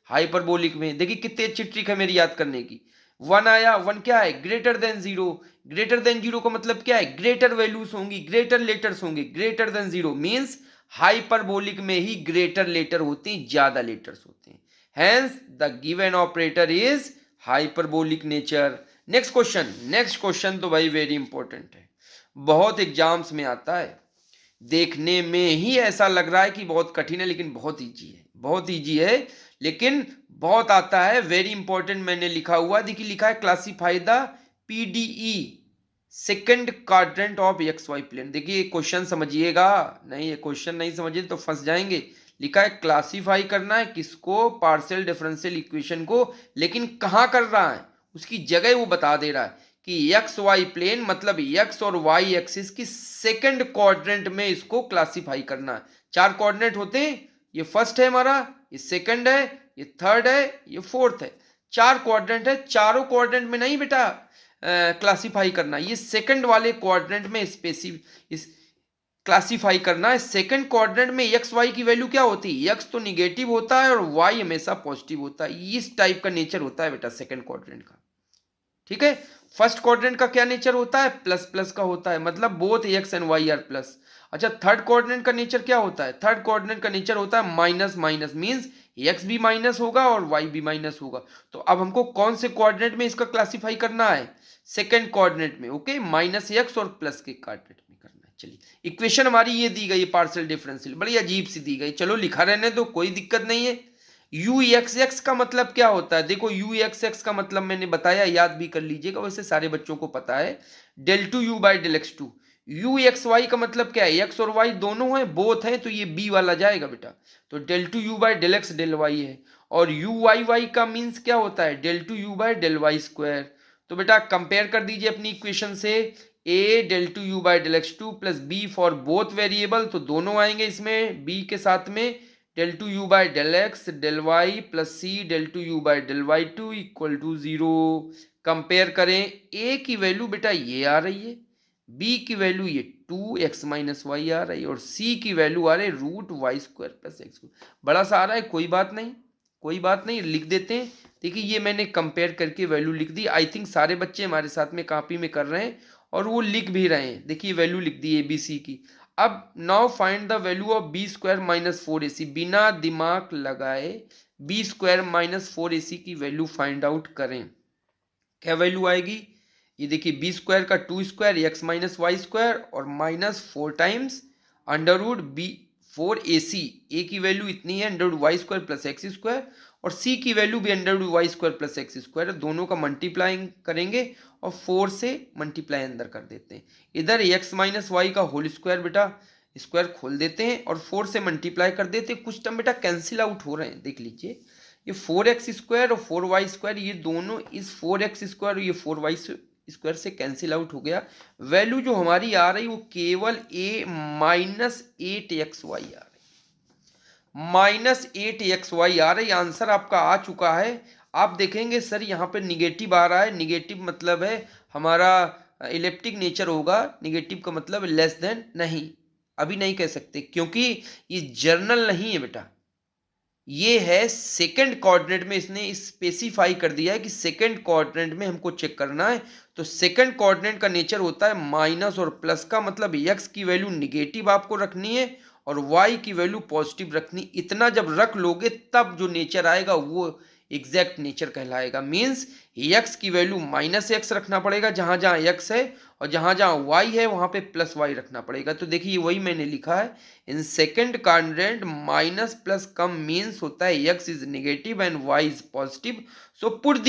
हाइपरबोलिक में। देखिए कितनी अच्छी ट्रिक है मेरी याद करने की। 1 आया, 1 क्या है, ग्रेटर देन 0। ग्रेटर देन 0 का मतलब क्या है, ग्रेटर वैल्यूज होंगी, ग्रेटर लेटर्स होंगे। ग्रेटर देन 0 मीन्स हाइपरबोलिक में ही ग्रेटर लेटर होते हैं, ज्यादा लेटर्स होते हैं, hence the given operator is hyperbolic nature. Next question तो भाई वेरी इंपॉर्टेंट है, बहुत एग्जाम्स में आता है, देखने में ही ऐसा लग रहा है कि बहुत कठिन है, लेकिन बहुत इजी है, बहुत इजी है, लेकिन बहुत आता है, वेरी इंपॉर्टेंट। मैंने लिखा हुआ, देखिए लिखा है classify the PDE second quadrant of x y plane. देखिए क्वेश्चन समझिएगा, नहीं ये क्वेश्चन नहीं समझिए तो फंस जाएंगे। लिखा है क्लासीफाई करना है किसको, पार्शियल डिफरेंशियल इक्वेशन को, लेकिन कहाँ कर रहा है, उसकी जगह वो बता दे रहा है कि एक्स वाई प्लेन मतलब एक्स और वाई एक्सिस की सेकंड क्वाड्रेंट में इसको क्लासीफाई करना है। 4 कोऑर्डिनेट होते हैं, ये फर्स्ट है हमारा, ये सेकंड है, ये थर्ड है, ये फोर्थ है। 4 क्वाड्रेंट है, चारों क्वाड्रेंट में नहीं बेटा क्लासीफाई करना, ये सेकंड वाले क्वाड्रेंट में इस क्लासीफाई करना है। सेकंड क्वाड्रेंट में एक्स वाई की वैल्यू क्या होती है, एक्स तो निगेटिव होता है और वाई हमेशा पॉजिटिव होता है, इस टाइप का नेचर होता है बेटा सेकंड क्वाड्रेंट का, ठीक है। फर्स्ट क्वाड्रेंट का क्या नेचर होता है, प्लस प्लस का होता है, मतलब both x and y are plus. अच्छा थर्ड क्वाड्रेंट का नेचर क्या होता है, थर्ड क्वाड्रेंट का नेचर होता है माइनस माइनस, मींस एक्स भी माइनस होगा और वाई भी माइनस होगा। तो अब हमको कौन से क्वाड्रेंट में इसका क्लासीफाई करना है, सेकंड क्वाड्रेंट में, ओके, माइनस एक्स और प्लस के क्वाड्रेंट में करना है। चलिए इक्वेशन हमारी ये दी गई, पार्शियल डिफरेंशियल बड़ी अजीब सी दी गई, चलो लिखा रहने दो, कोई दिक्कत नहीं है। यू एक्स एक्स का मतलब क्या होता है, देखो यू एक्स एक्स का मतलब मैंने बताया, याद भी कर लीजिएगा, वैसे सारे बच्चों को पता है, del two u by del x two. U x y का मतलब क्या है, एक्स और वाई दोनों हैं, बोथ हैं, तो ये बी वाला जाएगा बेटा, तो del two u by del x del y है। और यू वाई वाई का मीन्स क्या होता है, del two u by del y square. तो बेटा कंपेयर कर दीजिए अपनी इक्वेशन से, A del two u by del x two plus B for both variable, तो दोनों आएंगे इसमें बी के साथ में, del two u by del x del Y plus C del two u by del Y two equal to 0। Compare करें, ए की वैल्यू बेटा ये आ रही है, बी की वैल्यू ये 2x माइनस वाई आ रही है, और सी की वैल्यू आ रही है root y square plus x. बड़ा सा आ रहा है, कोई बात नहीं, कोई बात नहीं, लिख देते हैं। देखिए ये मैंने कंपेयर करके वैल्यू लिख दी। आई थिंक सारे बच्चे हमारे साथ में कॉपी में कर रहे हैं और वो लिख भी रहे हैं। देखिए वैल्यू लिख दी ABC की। अब now find the value of B square minus 4AC। बिना दिमाग लगाए बी स्क्वायर माइनस 4AC की वैल्यू फाइंड आउट करें। क्या वैल्यू आएगी? ये देखिए बी स्क्वायर का 2 square x minus y square और minus 4 times under root B 4AC। A की वैल्यू इतनी है under root y square plus x square और सी की वैल्यू भी under root y square plus x square. दोनों का मल्टीप्लाइंग करेंगे और 4 से मल्टीप्लाई अंदर कर देते हैं। इधर एक्स माइनस वाई का होल स्क्वायर बेटा स्क्वायर खोल देते हैं और 4 से मल्टीप्लाई कर देते हैं। कुछ टर्म बेटा कैंसिल आउट हो रहे हैं, देख लीजिए। ये 4x स्क्वायर और 4y स्क्वायर ये दोनों इस 4x स्क्वायर और ये 4y स्क्वायर से कैंसिल आउट हो गया। वैल्यू जो हमारी आ रही वो केवल a माइनस 8xy आ रही, माइनस 8xy आ रही। आंसर आपका आ चुका है। आप देखेंगे सर यहाँ पे निगेटिव आ रहा है। निगेटिव मतलब है हमारा इलिप्टिक नेचर होगा। निगेटिव का मतलब लेस देन, नहीं अभी नहीं कह सकते क्योंकि ये जर्नल नहीं है बेटा, ये है सेकंड कोऑर्डिनेट में। इसने स्पेसिफाई कर दिया है कि सेकंड कोऑर्डिनेट में हमको चेक करना है। तो सेकंड कोऑर्डिनेट का नेचर होता है माइनस और प्लस का, मतलब x की वैल्यू निगेटिव आपको रखनी है और y की वैल्यू पॉजिटिव रखनी। इतना जब रख लोगे तब जो नेचर आएगा वो एग्जैक्ट नेचर कहलाएगा। मीन्स x की वैल्यू माइनस एक्स रखना पड़ेगा जहां जहां x है और जहां जहां y है वहां पे प्लस y रखना पड़ेगा। तो देखिए वही मैंने लिखा है in second coordinate minus plus come means होता है x is negative and y is positive. So put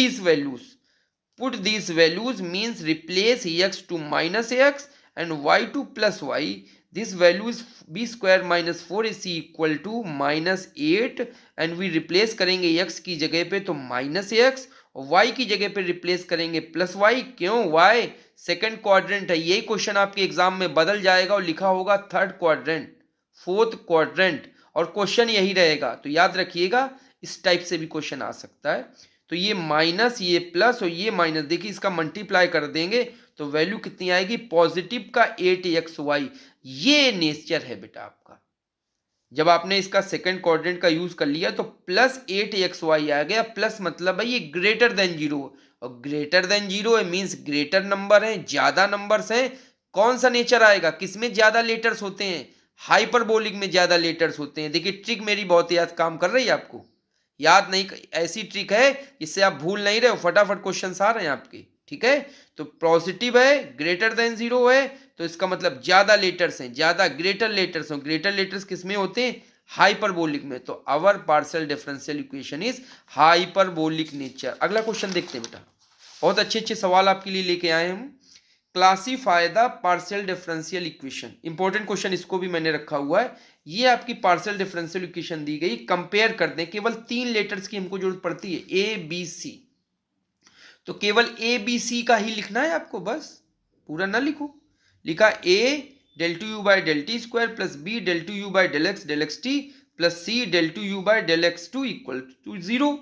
these values means replace x to minus x and y to plus y. This value is b square minus 4ac equal to minus 8 and we replace करेंगे x की जगह पे तो minus x और y की जगह पे रिप्लेस करेंगे प्लस y। क्यों? y सेकंड क्वाड्रेंट है। यही क्वेश्चन आपके एग्जाम में बदल जाएगा और लिखा होगा थर्ड क्वाड्रेंट, फोर्थ क्वाड्रेंट और क्वेश्चन यही रहेगा। तो याद रखिएगा इस टाइप से भी क्वेश्चन आ सकता है। तो ये माइनस, ये प्लस और ये माइनस, देखिए इसका मल्टीप्लाई कर देंगे तो वैल्यू कितनी आएगी? पॉजिटिव का 8xy। ये नेचर है बेटा आपका। जब आपने इसका सेकंड कोऑर्डिनेट का यूज कर लिया तो प्लस 8xy आ गया। प्लस मतलब है ये ग्रेटर देन जीरो और ग्रेटर देन जीरो है मीन्स ग्रेटर नंबर है, ज्यादा नंबर्स हैं। कौन सा नेचर आएगा? किसमें ज्यादा लेटर्स होते हैं? हाइपरबोलिक में ज्यादा लेटर्स होते हैं। देखिए ट्रिक मेरी बहुत याद काम कर रही है आपको। याद नहीं, ऐसी ट्रिक है जिससे आप भूल नहीं रहे हो, फटाफट क्वेश्चन आ रहे हैं आपके। ठीक है, तो पॉजिटिव है, ग्रेटर देन जीरो है तो इसका मतलब ज्यादा लेटर्स हैं, ज्यादा ग्रेटर लेटर्स हैं। ग्रेटर लेटर्स किसमें होते हैं? हाइपरबोलिक में। तो our partial differential equation is hyperbolic nature. अगला क्वेश्चन देखते हैं बेटा। बहुत अच्छे अच्छे सवाल आपके लिए लेके आए हम। Classify the partial differential equation. Important question, इसको भी मैंने रखा हुआ है। ये आपकी पार्शियल डिफरेंशियल इक्वेशन दी गई, कंपेयर कर दें। केवल 3 लेटर्स की हमको जरूरत पड़ती है, ए बी सी। तो केवल ए बी सी का ही लिखना है आपको, बस पूरा ना लिखो। लिखा A del two u by del T square plus B del two u by del x t plus C del two u by del x two equal to 0।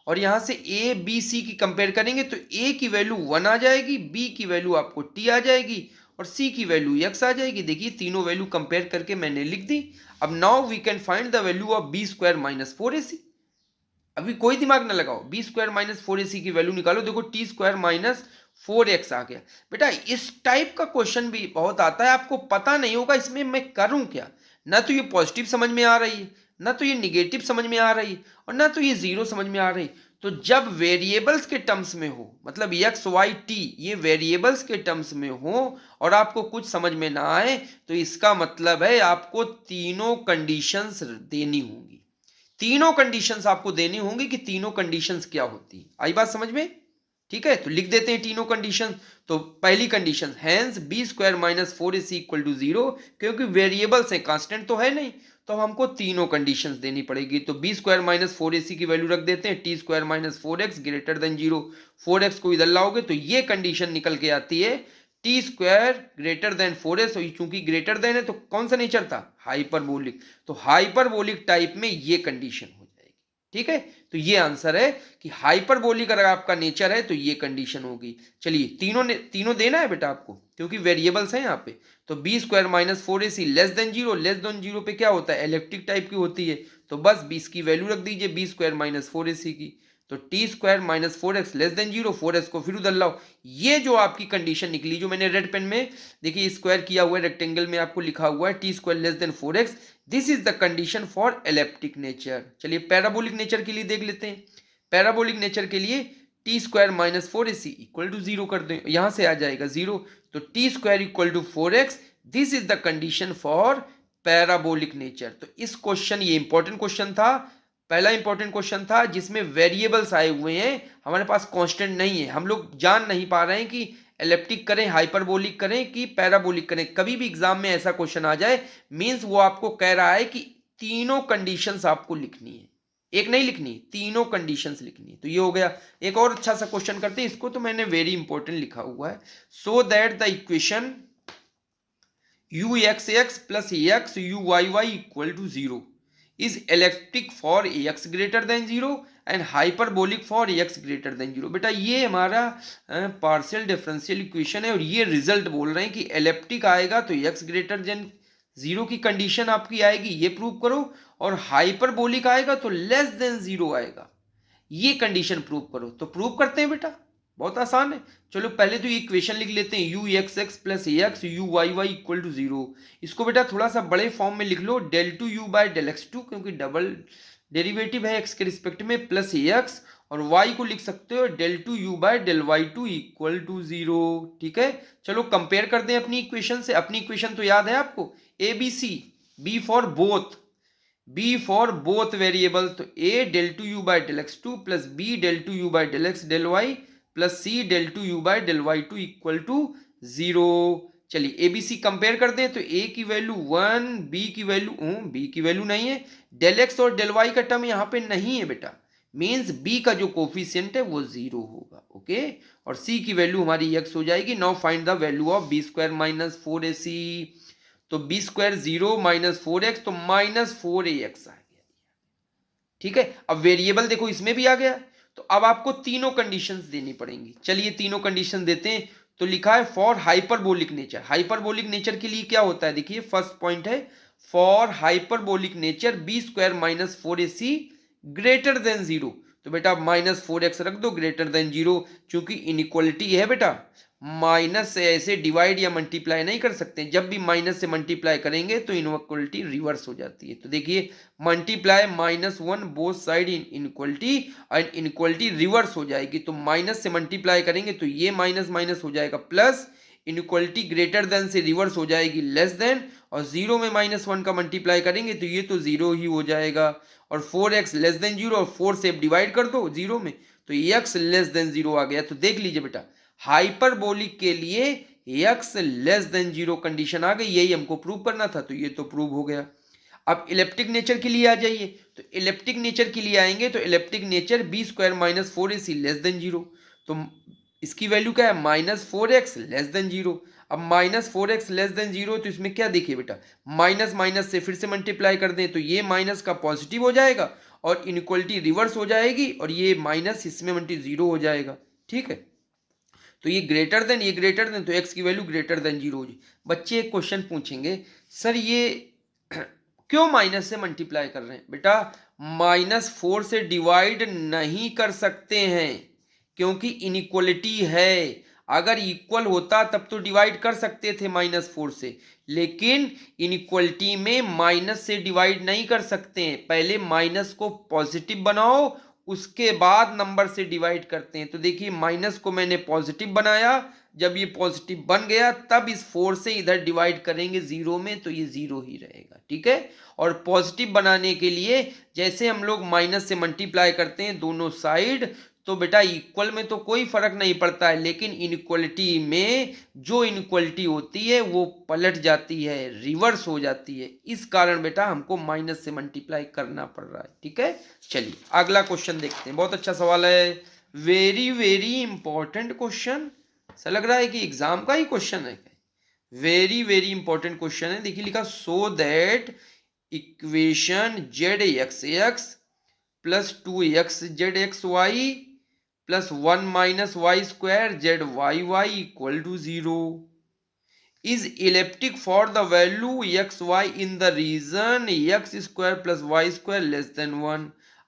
और यहां से ए बी सी की कंपेयर करेंगे तो ए की वैल्यू 1 आ जाएगी, बी की वैल्यू आपको टी आ जाएगी और सी की वैल्यू एक्स आ जाएगी। देखिए तीनों वैल्यू कंपेयर करके मैंने लिख दी। अब now we can find the value of B square minus 4ac। अभी कोई दिमाग ना लगाओ, बी स्क्वायर माइनस 4ac की वैल्यू निकालो। देखो टी स्क्वायर माइनस 4x आ गया। बेटा इस टाइप का क्वेश्चन भी बहुत आता है, आपको पता नहीं होगा इसमें मैं करूं क्या। ना तो ये पॉजिटिव समझ में आ रही है, ना तो ये निगेटिव समझ में आ रही और ना तो ये जीरो समझ में आ रही। तो जब वेरिएबल्स के टर्म्स में हो, मतलब एक्स वाई टी ये वेरिएबल्स के टर्म्स में हो और आपको कुछ समझ में ना आए तो इसका मतलब है आपको तीनों कंडीशंस देनी होंगी। तीनों कंडीशंस आपको देनी होंगी कि तीनों कंडीशंस क्या होती है। आई बात समझ में? ठीक है, तो लिख देते हैं तीनों कंडीशन। तो पहली condition hence B square minus 4ac equal to 0, क्योंकि वेरिएबल्स हैं, कांस्टेंट तो है नहीं, तो हमको तीनों कंडीशंस देनी पड़ेगी। तो बी स्क्वायर माइनस 4ac की वैल्यू रख देते हैं, T square minus 4x greater than 0। 4x को इधर लाओगे तो ये कंडीशन निकल के आती है t square greater then 4s। चूंकि ग्रेटर देन है तो कौन सा नेचर था? हाइपरबोलिक। तो हाइपरबोलिक टाइप में ये कंडीशन हो जाएगी। ठीक है, तो ये आंसर है कि हाइपरबोलिक अगर आपका नेचर है तो ये कंडीशन होगी। चलिए तीनों देना है बेटा आपको क्योंकि वेरिएबल्स हैं यहाँ पे। तो B square minus 4ac less than 0। Less than 0 पे क्या होता है? इलेक्ट्रिक टाइप की होती है। तो बस 20 की वैल्यू रख दीजिए बी स्क्वायर माइनस 4ac की। तो t square minus 4x less than 0, 4x को फिर उधर लाओ। ये जो आपकी कंडीशन निकली, जो मैंने रेड पेन में देखिए स्क्वायर किया हुआ है, रेक्टेंगल में आपको लिखा हुआ है t square less than 4x, this is the condition for elliptic nature. चलिए पैराबोलिक नेचर के लिए देख लेते हैं। पैराबोलिक नेचर के लिए t square minus 4ac equal to 0 कर दें, यहां से आ जाएगा 0, तो t square equal to 4x, this is the condition for parabolic nature. तो इस क्वेश्चन, ये इंपॉर्टेंट क्वेश्चन था, पहला इंपॉर्टेंट क्वेश्चन था जिसमें वेरिएबल्स आए हुए हैं, हमारे पास कांस्टेंट नहीं है, हम लोग जान नहीं पा रहे हैं कि एलिप्टिक करें, हाइपरबोलिक करें कि पैराबोलिक करें। कभी भी एग्जाम में ऐसा क्वेश्चन आ जाए, मींस वो आपको कह रहा है कि तीनों कंडीशंस आपको लिखनी है, एक नहीं लिखनी, तीनों कंडीशंस लिखनी है। तो ये हो गया। एक और अच्छा सा क्वेश्चन करते हैं, इसको तो मैंने वेरी इंपॉर्टेंट लिखा हुआ है, so that the equation u x x plus x u y y equal to 0 is elliptic for x greater than 0 and hyperbolic for x greater than 0। बेटा ये हमारा पार्शियल डिफरेंशियल इक्वेशन है और ये रिजल्ट बोल रहे हैं कि एलिप्टिक आएगा तो x ग्रेटर देन 0 की कंडीशन आपकी आएगी, ये प्रूव करो, और हाइपरबोलिक आएगा तो लेस देन 0 आएगा, ये कंडीशन प्रूव करो। तो प्रूव करते हैं बेटा, बहुत आसान है। चलो पहले तो ये इक्वेशन लिख लेते हैं, u x x plus x u y y equal to 0। इसको बेटा थोड़ा सा बड़े फॉर्म में लिख लो, del two you by del x two, क्योंकि डबल डेरिवेटिव है एक्स के रिस्पेक्ट में, प्लस एक्स, और वाई को लिख सकते हो del two you by del Y two equal to 0। ठीक है, चलो कंपेयर कर दें अपनी इक्वेशन से। अपनी इक्वेशन तो याद है आपको, A B C, B for both, B for both variable, तो A del two you by del x two plus B del two you by del x del Y plus C del two you by del Y two equal to 0। चलिए ए बी सी कंपेयर कर दें, तो ए की वैल्यू 1, बी की वैल्यू बी की वैल्यू नहीं है, डेल एक्स और डेल वाई का टर्म यहाँ पे नहीं है बेटा, मीन्स बी का जो कोफिशिएंट है वो 0 होगा। ओके, और सी की वैल्यू हमारी x हो जाएगी। Now find the value of B square minus 4ac, तो बी स्क्वायर 0 माइनस 4x, तो माइनस 4ax आ गया। ठीक है, अब वेरिएबल देखो इसमें भी आ गया, तो अब आपको तीनों कंडीशंस देनी पड़ेंगी। चलिए तीनों कंडीशन देते हैं। तो लिखा है for hyperbolic nature. Hyperbolic nature के लिए क्या होता है, देखिए फर्स्ट पॉइंट है for hyperbolic nature B square minus 4ac greater than 0। तो बेटा माइनस 4x रख दो, ग्रेटर देन 0, क्योंकि इनइक्वलिटी है बेटा, माइनस से ऐसे डिवाइड या मल्टीप्लाई नहीं कर सकते, जब भी माइनस से मल्टीप्लाई करेंगे तो इनइक्वलिटी रिवर्स हो जाती है। तो देखिए मल्टीप्लाई -1 बोथ साइड इन इनइक्वलिटी, और इनइक्वलिटी रिवर्स हो जाएगी, तो माइनस से मल्टीप्लाई करेंगे तो ये माइनस माइनस हो जाएगा प्लस, इनइक्वलिटी ग्रेटर देन से रिवर्स हो जाएगी लेस देन, और 0 में -1 का मल्टीप्लाई करेंगे तो ये तो 0 ही हो जाएगा, और 4x लेस देन 0, और 4 से डिवाइड कर दो 0 में, तो x लेस देन 0 आ गया। तो देख लीजिए बेटा, हाइपरबोलिक के लिए x लेस देन 0 कंडीशन आ गई, यही हमको प्रूव करना था, तो ये तो प्रूव हो गया। अब इलेप्टिक नेचर के लिए आ जाइए, तो इलेप्टिक नेचर के लिए आएंगे, तो elliptic nature B square minus 4ac less than 0, तो इसकी वैल्यू क्या है, -4x लेस देन 0। अब -4x लेस देन 0, तो इसमें क्या देखिए बेटा, माइनस माइनस से फिर से मल्टीप्लाई कर दें तो ये माइनस का पॉजिटिव हो जाएगा, और इनइक्वलिटी रिवर्स हो जाएगी, और ये माइनस इसमें मल्टी 0 हो जाएगा। ठीक है, तो ये ग्रेटर देन, ये ग्रेटर देन, तो x की वैल्यू ग्रेटर देन 0 हो जाए। बच्चे एक क्वेश्चन पूछेंगे, सर ये क्यों माइनस से मल्टीप्लाई कर रहे हैं? बेटा -4 से डिवाइड नहीं कर सकते हैं, क्योंकि इनइक्वलिटी है। अगर इक्वल होता तब तो डिवाइड कर सकते थे -4 से, लेकिन इनइक्वलिटी में माइनस से डिवाइड नहीं कर सकते हैं, पहले माइनस को पॉजिटिव बनाओ उसके बाद नंबर से डिवाइड करते हैं। तो देखिए माइनस को मैंने पॉजिटिव बनाया, जब ये पॉजिटिव बन गया तब इस 4 से इधर डिवाइड करेंगे 0 में, तो ये 0 ही रहेगा। ठीक है, और पॉजिटिव बनाने के लिए जैसे हम लोग माइनस से मल्टीप्लाई करते हैं दोनों साइड, तो बेटा इक्वल में तो कोई फर्क नहीं पड़ता है, लेकिन इनइक्वलिटी में जो इनइक्वलिटी होती है वो पलट जाती है, रिवर्स हो जाती है, इस कारण बेटा हमको माइनस से मल्टीप्लाई करना पड़ रहा है। ठीक है, चलिए अगला क्वेश्चन देखते हैं। बहुत अच्छा सवाल है, वेरी वेरी इंपॉर्टेंट क्वेश्चन, ऐसा लग रहा है कि एग्जाम का ही क्वेश्चन है। वेरी वेरी इंपॉर्टेंट क्वेश्चन है। देखिए लिखा, so that equation z x x plus 2x z x y plus 1 minus y square z y y equal to 0 is elliptic for the value x y in the region x square plus y square less than 1।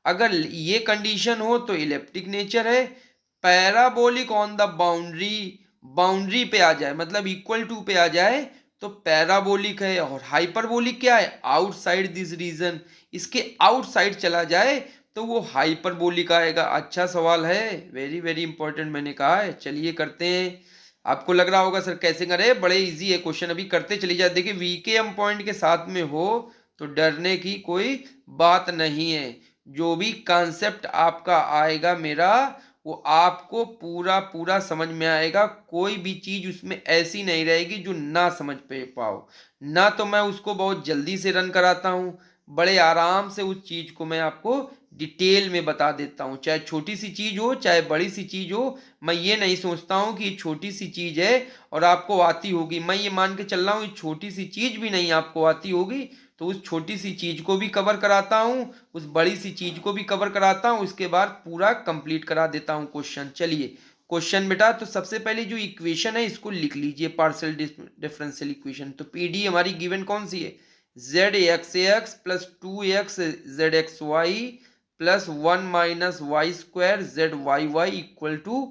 अगर ये कंडीशन हो तो इलिप्टिक नेचर है। Parabolic on the boundary, boundary पे आ जाए मतलब इक्वल टू पे आ जाए तो पैराबोलिक है। और हाइपरबोलिक क्या है, आउटसाइड दिस रीजन, इसके आउटसाइड चला जाए तो वो हाइपरबोलिक आएगा। अच्छा सवाल है, वेरी वेरी इंपॉर्टेंट मैंने कहा है। चलिए करते हैं। आपको लग रहा होगा सर कैसे करें, बड़े इजी है क्वेश्चन, अभी करते चली जाए। देखिए वीकेएम पॉइंट के साथ में हो तो डरने की कोई बात नहीं है। जो भी कॉन्सेप्ट आपका आएगा मेरा, वो आपको पूरा पूरा समझ में आएगा। कोई भी चीज उसमें ऐसी नहीं रहेगी जो ना समझ पे पाओ। ना तो मैं उसको बहुत जल्दी से रन कराता हूँ, बड़े आराम से उस चीज को मैं आपको डिटेल में बता देता हूँ। चाहे छोटी सी चीज हो चाहे बड़ी सी चीज हो, मैं ये नहीं सोचता हूँ कि ये छोटी सी चीज है और आपको आती होगी। मैं ये मान के चल रहा हूँ ये छोटी सी चीज भी नहीं आपको आती होगी, तो उस छोटी सी चीज को भी कवर कराता हूँ, उस बड़ी सी चीज को भी कवर कराता हूँ, उसके बाद पूरा कंप्लीट करा देता हूँ क्वेश्चन। चलिए क्वेश्चन बेटा, तो सबसे पहले जो इक्वेशन है इसको लिख लीजिए, पार्शियल डिफरेंशियल इक्वेशन। तो पीडी हमारी गिवन कौन सी है, z x x plus 2x z x y plus 1 minus y square z y y equal to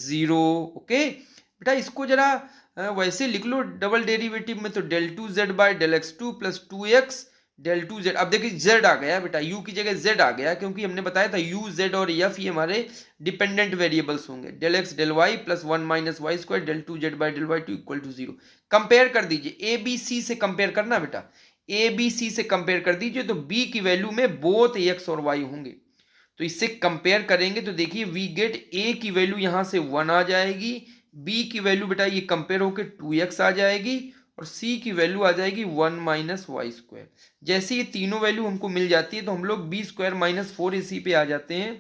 0। Okay बेटा, इसको जरा वैसे लिख लो डबल डेरिवेटिव में, तो del two z by del x two plus 2x del two z. अब देखिए जेड आ गया बेटा, यू की जगह जेड आ गया, क्योंकि हमने बताया था यू जेड और एफ ये हमारे डिपेंडेंट वेरिएबल्स होंगे। Del x del Y plus 1 minus y square del two z by del Y two equal to 0। Compare कर दीजिए, ए बी सी से कंपेयर करना बेटा, ए बी सी से कंपेयर कर दीजिए, तो बी की वैल्यू में बोथ एक्स और वाई होंगे। तो इससे कंपेयर करेंगे तो देखिए वी गेट ए की वैल्यू यहां से 1 आ जाएगी, बी की वैल्यू बेटा ये कंपेयर होकर 2x आ जाएगी, और सी की वैल्यू आ जाएगी 1 माइनस वाई स्क्वायर। जैसे ये तीनों वैल्यू हमको मिल जाती है तो हम लोग बी स्क्वायर माइनस 4ac पे आ जाते हैं।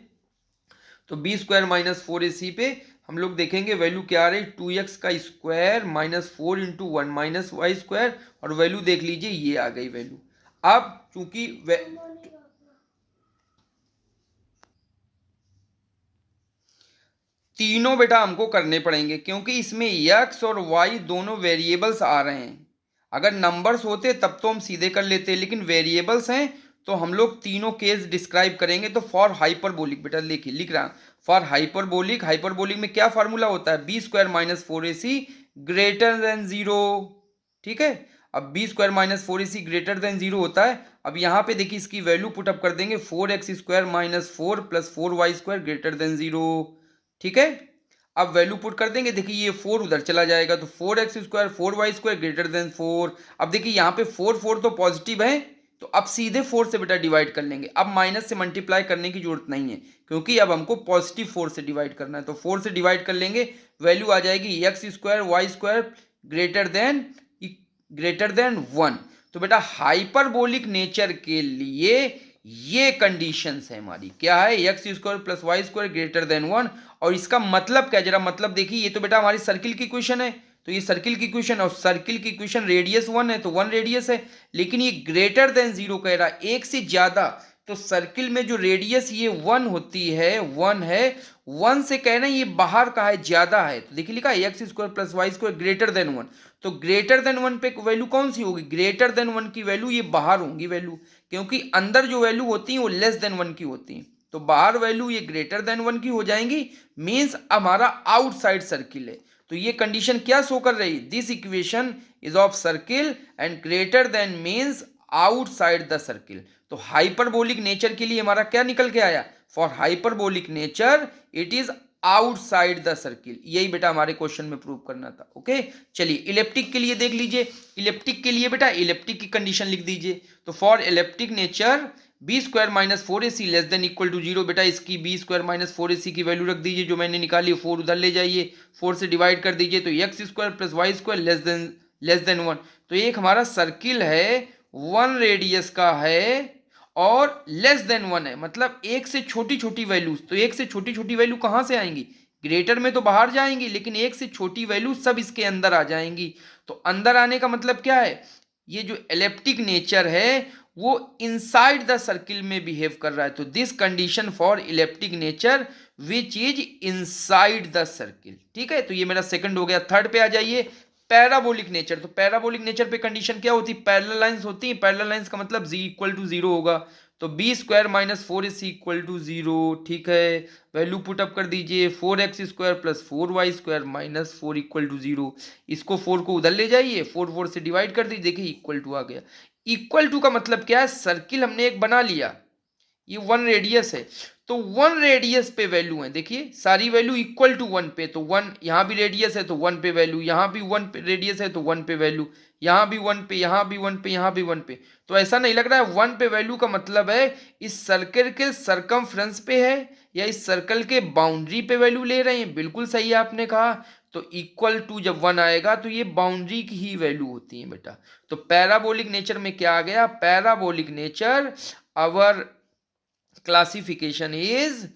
तो बी स्क्वायर माइनस 4ac पे हम लोग देखेंगे वैल्यू क्या आ रही, 2x का square minus 4 into 1 minus y square, और वैल्यू देख लीजिए ये आ गई वैल्यू। अब चूंकि तीनों बेटा हमको करने पड़ेंगे, क्योंकि इसमें x और y दोनों वेरिएबल्स आ रहे हैं। अगर नंबर्स होते तब तो हम सीधे कर लेते, लेकिन वेरिएबल्स हैं तो हम लोग तीनों केस डिस्क्राइब करेंगे। तो फॉर हाइपरबोलिक बेटा देखिए लिख रहा, फॉर हाइपरबोलिक, हाइपरबोलिक में क्या फार्मूला होता है, B square minus 4ac greater than 0। ठीक है, अब B square minus 4ac greater than 0 होता है। अब यहाँ पे देखिए इसकी वैल्यू पुटअप कर देंगे, 4x square minus 4 plus 4y square greater than 0। ठीक है, अब वैल्यू पुट कर देंगे, देखिए ये 4 उधर चला जाएगा, तो 4x square 4y square greater then 4। अब देखिए यहाँ पे 4 4 तो पॉजिटिव है, तो अब सीधे 4 से बेटा डिवाइड कर लेंगे। अब माइनस से मल्टीप्लाई करने की जरूरत नहीं है, क्योंकि अब हमको पॉजिटिव 4 से डिवाइड करना है। तो 4 से डिवाइड कर लेंगे, वैल्यू आ जाएगी x square y square greater than 1। तो बेटा हाइपरबोलिक नेचर के लिए ये कंडीशंस है हमारी, क्या है, x square plus y square greater than 1। और इसका मतलब क्या, जरा मतलब देखिए, ये तो बेटा हमारी सर्किल की इक्वेशन है, तो ये सर्किल की इक्वेशन, और सर्किल की इक्वेशन रेडियस 1 है तो 1 रेडियस है, लेकिन ये ग्रेटर देन 0 कह रहा है, एक से ज्यादा। तो सर्किल में जो रेडियस ये 1 होती है, 1 है, 1 से कहना ये बाहर का है, ज्यादा है। तो देखिए लिखा है x square plus y square greater than 1। तो ग्रेटर देन 1 पे वैल्यू कौन सी होगी, ग्रेटर देन 1 की वैल्यू ये बाहर होंगी वैल्यू, क्योंकि अंदर जो वैल्यू होती है वो लेस देन 1 की होती है। तो बाहर वैल्यू ये ग्रेटर देन 1 की हो जाएंगी, मींस हमारा आउटसाइड सर्किल है। तो ये कंडीशन क्या शो कर रही, this equation is of circle and greater than means outside the circle. तो हाइपरबोलिक नेचर के लिए हमारा क्या निकल के आया, for hyperbolic nature it is outside the circle. यही बेटा हमारे क्वेश्चन में प्रूव करना था। ओके, चलिए इलिप्टिक के लिए देख लीजिए, इलिप्टिक के लिए बेटा इलिप्टिक की कंडीशन लिख दीजिए। तो for elliptic nature B square minus 4ac less than equal to 0। बेटा इसकी बी स्क्वायर माइनस 4ac की वैल्यू रख दीजिए, जो मैंने निकाली 4 उधर ले जाइए, 4 से डिवाइड कर दीजिए, तो x square plus y square less than 1। तो एक हमारा सर्किल है 1 रेडियस का है और लेस देन 1 है, मतलब एक से छोटी छोटी वैल्यूज। तो एक से छोटी छोटी वैल्यू कहां से आएंगी, ग्रेटर में तो बाहर जाएंगी, लेकिन एक से छोटी वैल्यू सब इसके अंदर आ जाएंगी। तो अंदर आने का मतलब क्या है, ये जो एलिप्टिक नेचर है वो इनसाइड द सर्किल में बिहेव कर रहा है। तो this condition for elliptic nature which is inside the circle. ठीक है, तो ये मेरा सेकंड हो गया। थर्ड पे आ जाइए, पैराबोलिक नेचर। तो पैराबोलिक नेचर पे कंडीशन क्या होती है, पैरेलल लाइंस होती है, पैरेलल लाइंस का मतलब z इक्वल टू 0 होगा। तो B square minus 4 is equal to 0, ठीक है। वैल्यू पुट अप कर दीजिए, 4x square plus 4y square minus 4 equal to 0। इसको 4 को उधर ले जाइए, 4 से डिवाइड कर दीजिए, देखिए इक्वल टू आ गया। इक्वल टू का मतलब क्या है, सर्किल हमने एक बना लिया, ये 1 रेडियस है, तो 1 रेडियस पे वैल्यू है, देखिए सारी वैल्यू इक्वल टू 1 पे, तो 1 यहाँ भी रेडियस है तो 1 पे वैल्यू, यहाँ भी 1 पे रेडियस है तो 1 पे वैल्यू, यहाँ भी 1 पे, यहाँ भी 1 पे, यहाँ भी 1 पे। तो ऐसा नहीं लग रहा है 1 पे वैल्यू का मतलब है इस सर्कल के सरकमफ्रेंस पे है या इस सर्कल के बाउंड्री पे वैल्यू ले रहे हैं। बिल्कुल सही आपने कहा। तो इक्वल टू जब 1 आएगा तो ये बाउंड्री की ही वैल्यू होती है बेटा। तो पैराबोलिक नेचर में क्या आ गया, parabolic nature our classification is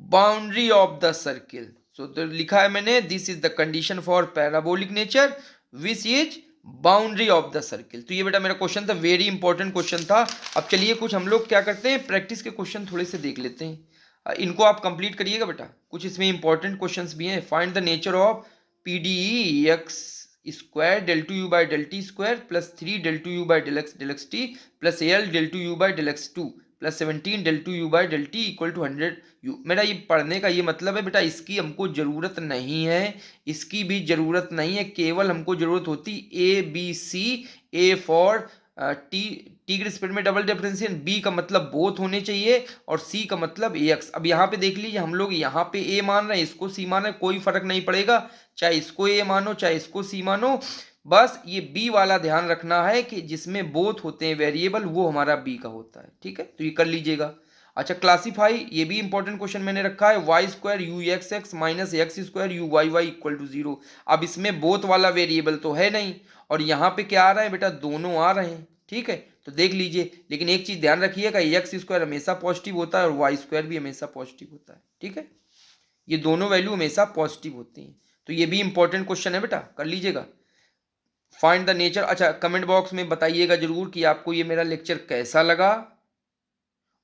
boundary of the circle. So तो लिखा है मैंने, this is the condition for parabolic nature which is boundary of the circle. तो ये बेटा मेरा क्वेश्चन था, वेरी इंपॉर्टेंट क्वेश्चन था। अब चलिए कुछ हम लोग क्या करते हैं, प्रैक्टिस के क्वेश्चन थोड़े से देख लेते हैं। इनको आप कंप्लीट करिएगा बेटा, कुछ इसमें इंपॉर्टेंट क्वेश्चंस भी हैं। Find the nature of PDE x square del two u by del T square plus 3 del two u by del x t plus L del two u by del x two plus 17 del two u by del t equal to 100 u. मेरा ये पढ़ने का ये मतलब है बेटा, इसकी हमको ज़रूरत नहीं है, इसकी भी ज़रूरत नहीं है, केवल हमको ज़रूरत होती A B C. A for t, t के रिस्पेक्ट में डबल डिफरेंशिएशन, बी का मतलब बोथ होने चाहिए और सी का मतलब ए एक्स। अब यहाँ पे देख लीजिए, हम लोग यहाँ पे ए मान रहे हैं, इसको सी मान रहे हैं, कोई फर्क नहीं पड़ेगा, चाहे इसको ए मानो चाहे इसको सी मानो। बस ये बी वाला ध्यान रखना है कि जिसमें बोथ होते हैं वेरिएबल वो हमारा बी का होता है, ठीक है। तो ये कर लीजिएगा। अच्छा, क्लासीफाई, ये भी इंपॉर्टेंट क्वेश्चन मैंने रखा है, y square u x x minus x square u y y equal to 0। अब इसमें बोथ वाला वेरिएबल तो है नहीं, और यहाँ पे क्या आ रहा है बेटा, दोनों आ रहे हैं, ठीक है। तो देख लीजिए, लेकिन एक चीज ध्यान रखिएगा, एक्स स्क्वायर हमेशा पॉजिटिव होता है और वाई स्क्वायर भी हमेशा पॉजिटिव होता है, ठीक है। ये दोनों वैल्यू हमेशा पॉजिटिव होती हैं। तो ये भी इंपॉर्टेंट क्वेश्चन है बेटा, कर लीजिएगा। फाइंड द नेचर, अच्छा कमेंट बॉक्स में बताइएगा जरूर कि आपको ये मेरा लेक्चर कैसा लगा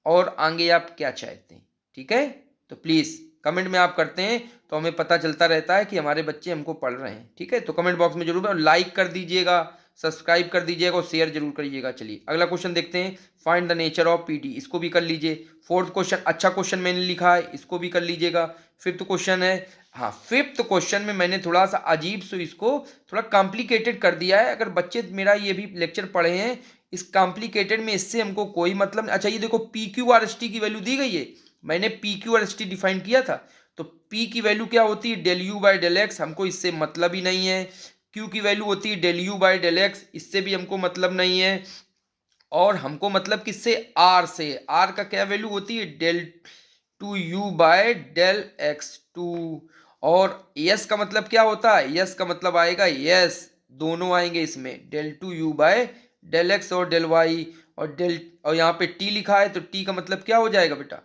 और आगे आप क्या चाहते हैं, ठीक है। तो प्लीज़ कमेंट में आप करते हैं तो हमें पता चलता रहता है कि हमारे बच्चे हमको पढ़ रहे हैं, ठीक है। तो कमेंट बॉक्स में जरूर, और लाइक कर दीजिएगा, सब्सक्राइब कर दीजिएगा और शेयर जरूर करिएगा। चलिए अगला क्वेश्चन देखते हैं, find the nature of PD, इसको भी कर लीजिए। फोर्थ क्वेश्चन, अच्छा क्वेश्चन मैंने लिखा है, इसको भी कर लीजिएगा। फिफ्थ क्वेश्चन है, हाँ फिफ्थ क्वेश्चन में मैंने थोड़ा सा अजीब से इसको थोड़ा कॉम्प्लिकेटेड कर दिया है। अगर बच्चे मेरा ये भी लेक्चर पढ़े हैं, इस कॉम्प्लिकेटेड में इससे हमको कोई मतलब। अच्छा ये देखो, P Q R S T की वैल्यू दी गई है, मैंने P Q R S T define किया था। तो पी की वैल्यू क्या होती है, del u by del x, हमको इससे मतलब ही नहीं है। क्यू की वैल्यू होती है del u by del x, इससे भी हमको मतलब नहीं है। और हमको मतलब किससे, आर से, आर का क्या वैल्यू होती है, del two you by del x two. और यस का मतलब क्या होता है, यस का मतलब आएगा यस, दोनों आएंगे इसमें, del two you by del x और डेल वाई। और यहाँ पे टी लिखा है तो टी का मतलब क्या हो जाएगा बेटा,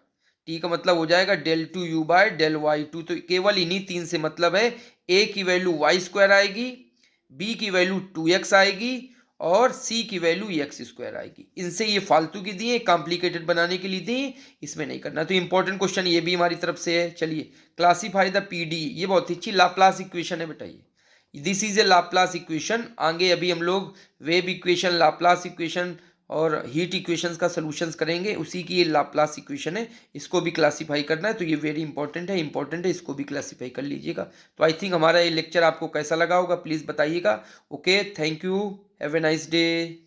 टी का मतलब हो जाएगा del two you by del Y two. तो केवल इन्हीं तीन से मतलब है। ए की वैल्यू वाई स्क्वायर आएगी, बी की वैल्यू 2x आएगी और सी की वैल्यू एक्स स्क्वायर आएगी। इनसे ये फालतू की दिए, कॉम्प्लिकेटेड बनाने के लिए दिए, इसमें नहीं करना। तो इंपॉर्टेंट क्वेश्चन ये भी हमारी तरफ से है। चलिए, क्लासीफाई द पीडी, ये बहुत अच्छी लाप्लास इक्वेशन है बेटा, ये this is a Laplace equation. आगे अभी हम लोग वेव इक्वेशन, लाप्लास इक्वेशन और हीट इक्वेशंस का सोल्यूशंस करेंगे, उसी की ये लाप्लास इक्वेशन है, इसको भी क्लासीफाई करना है। तो ये वेरी इंपॉर्टेंट है, इसको भी क्लासीफाई कर लीजिएगा। तो आई थिंक हमारा ये लेक्चर आपको कैसा लगा होगा, प्लीज़ बताइएगा। Okay, thank you, have a nice day.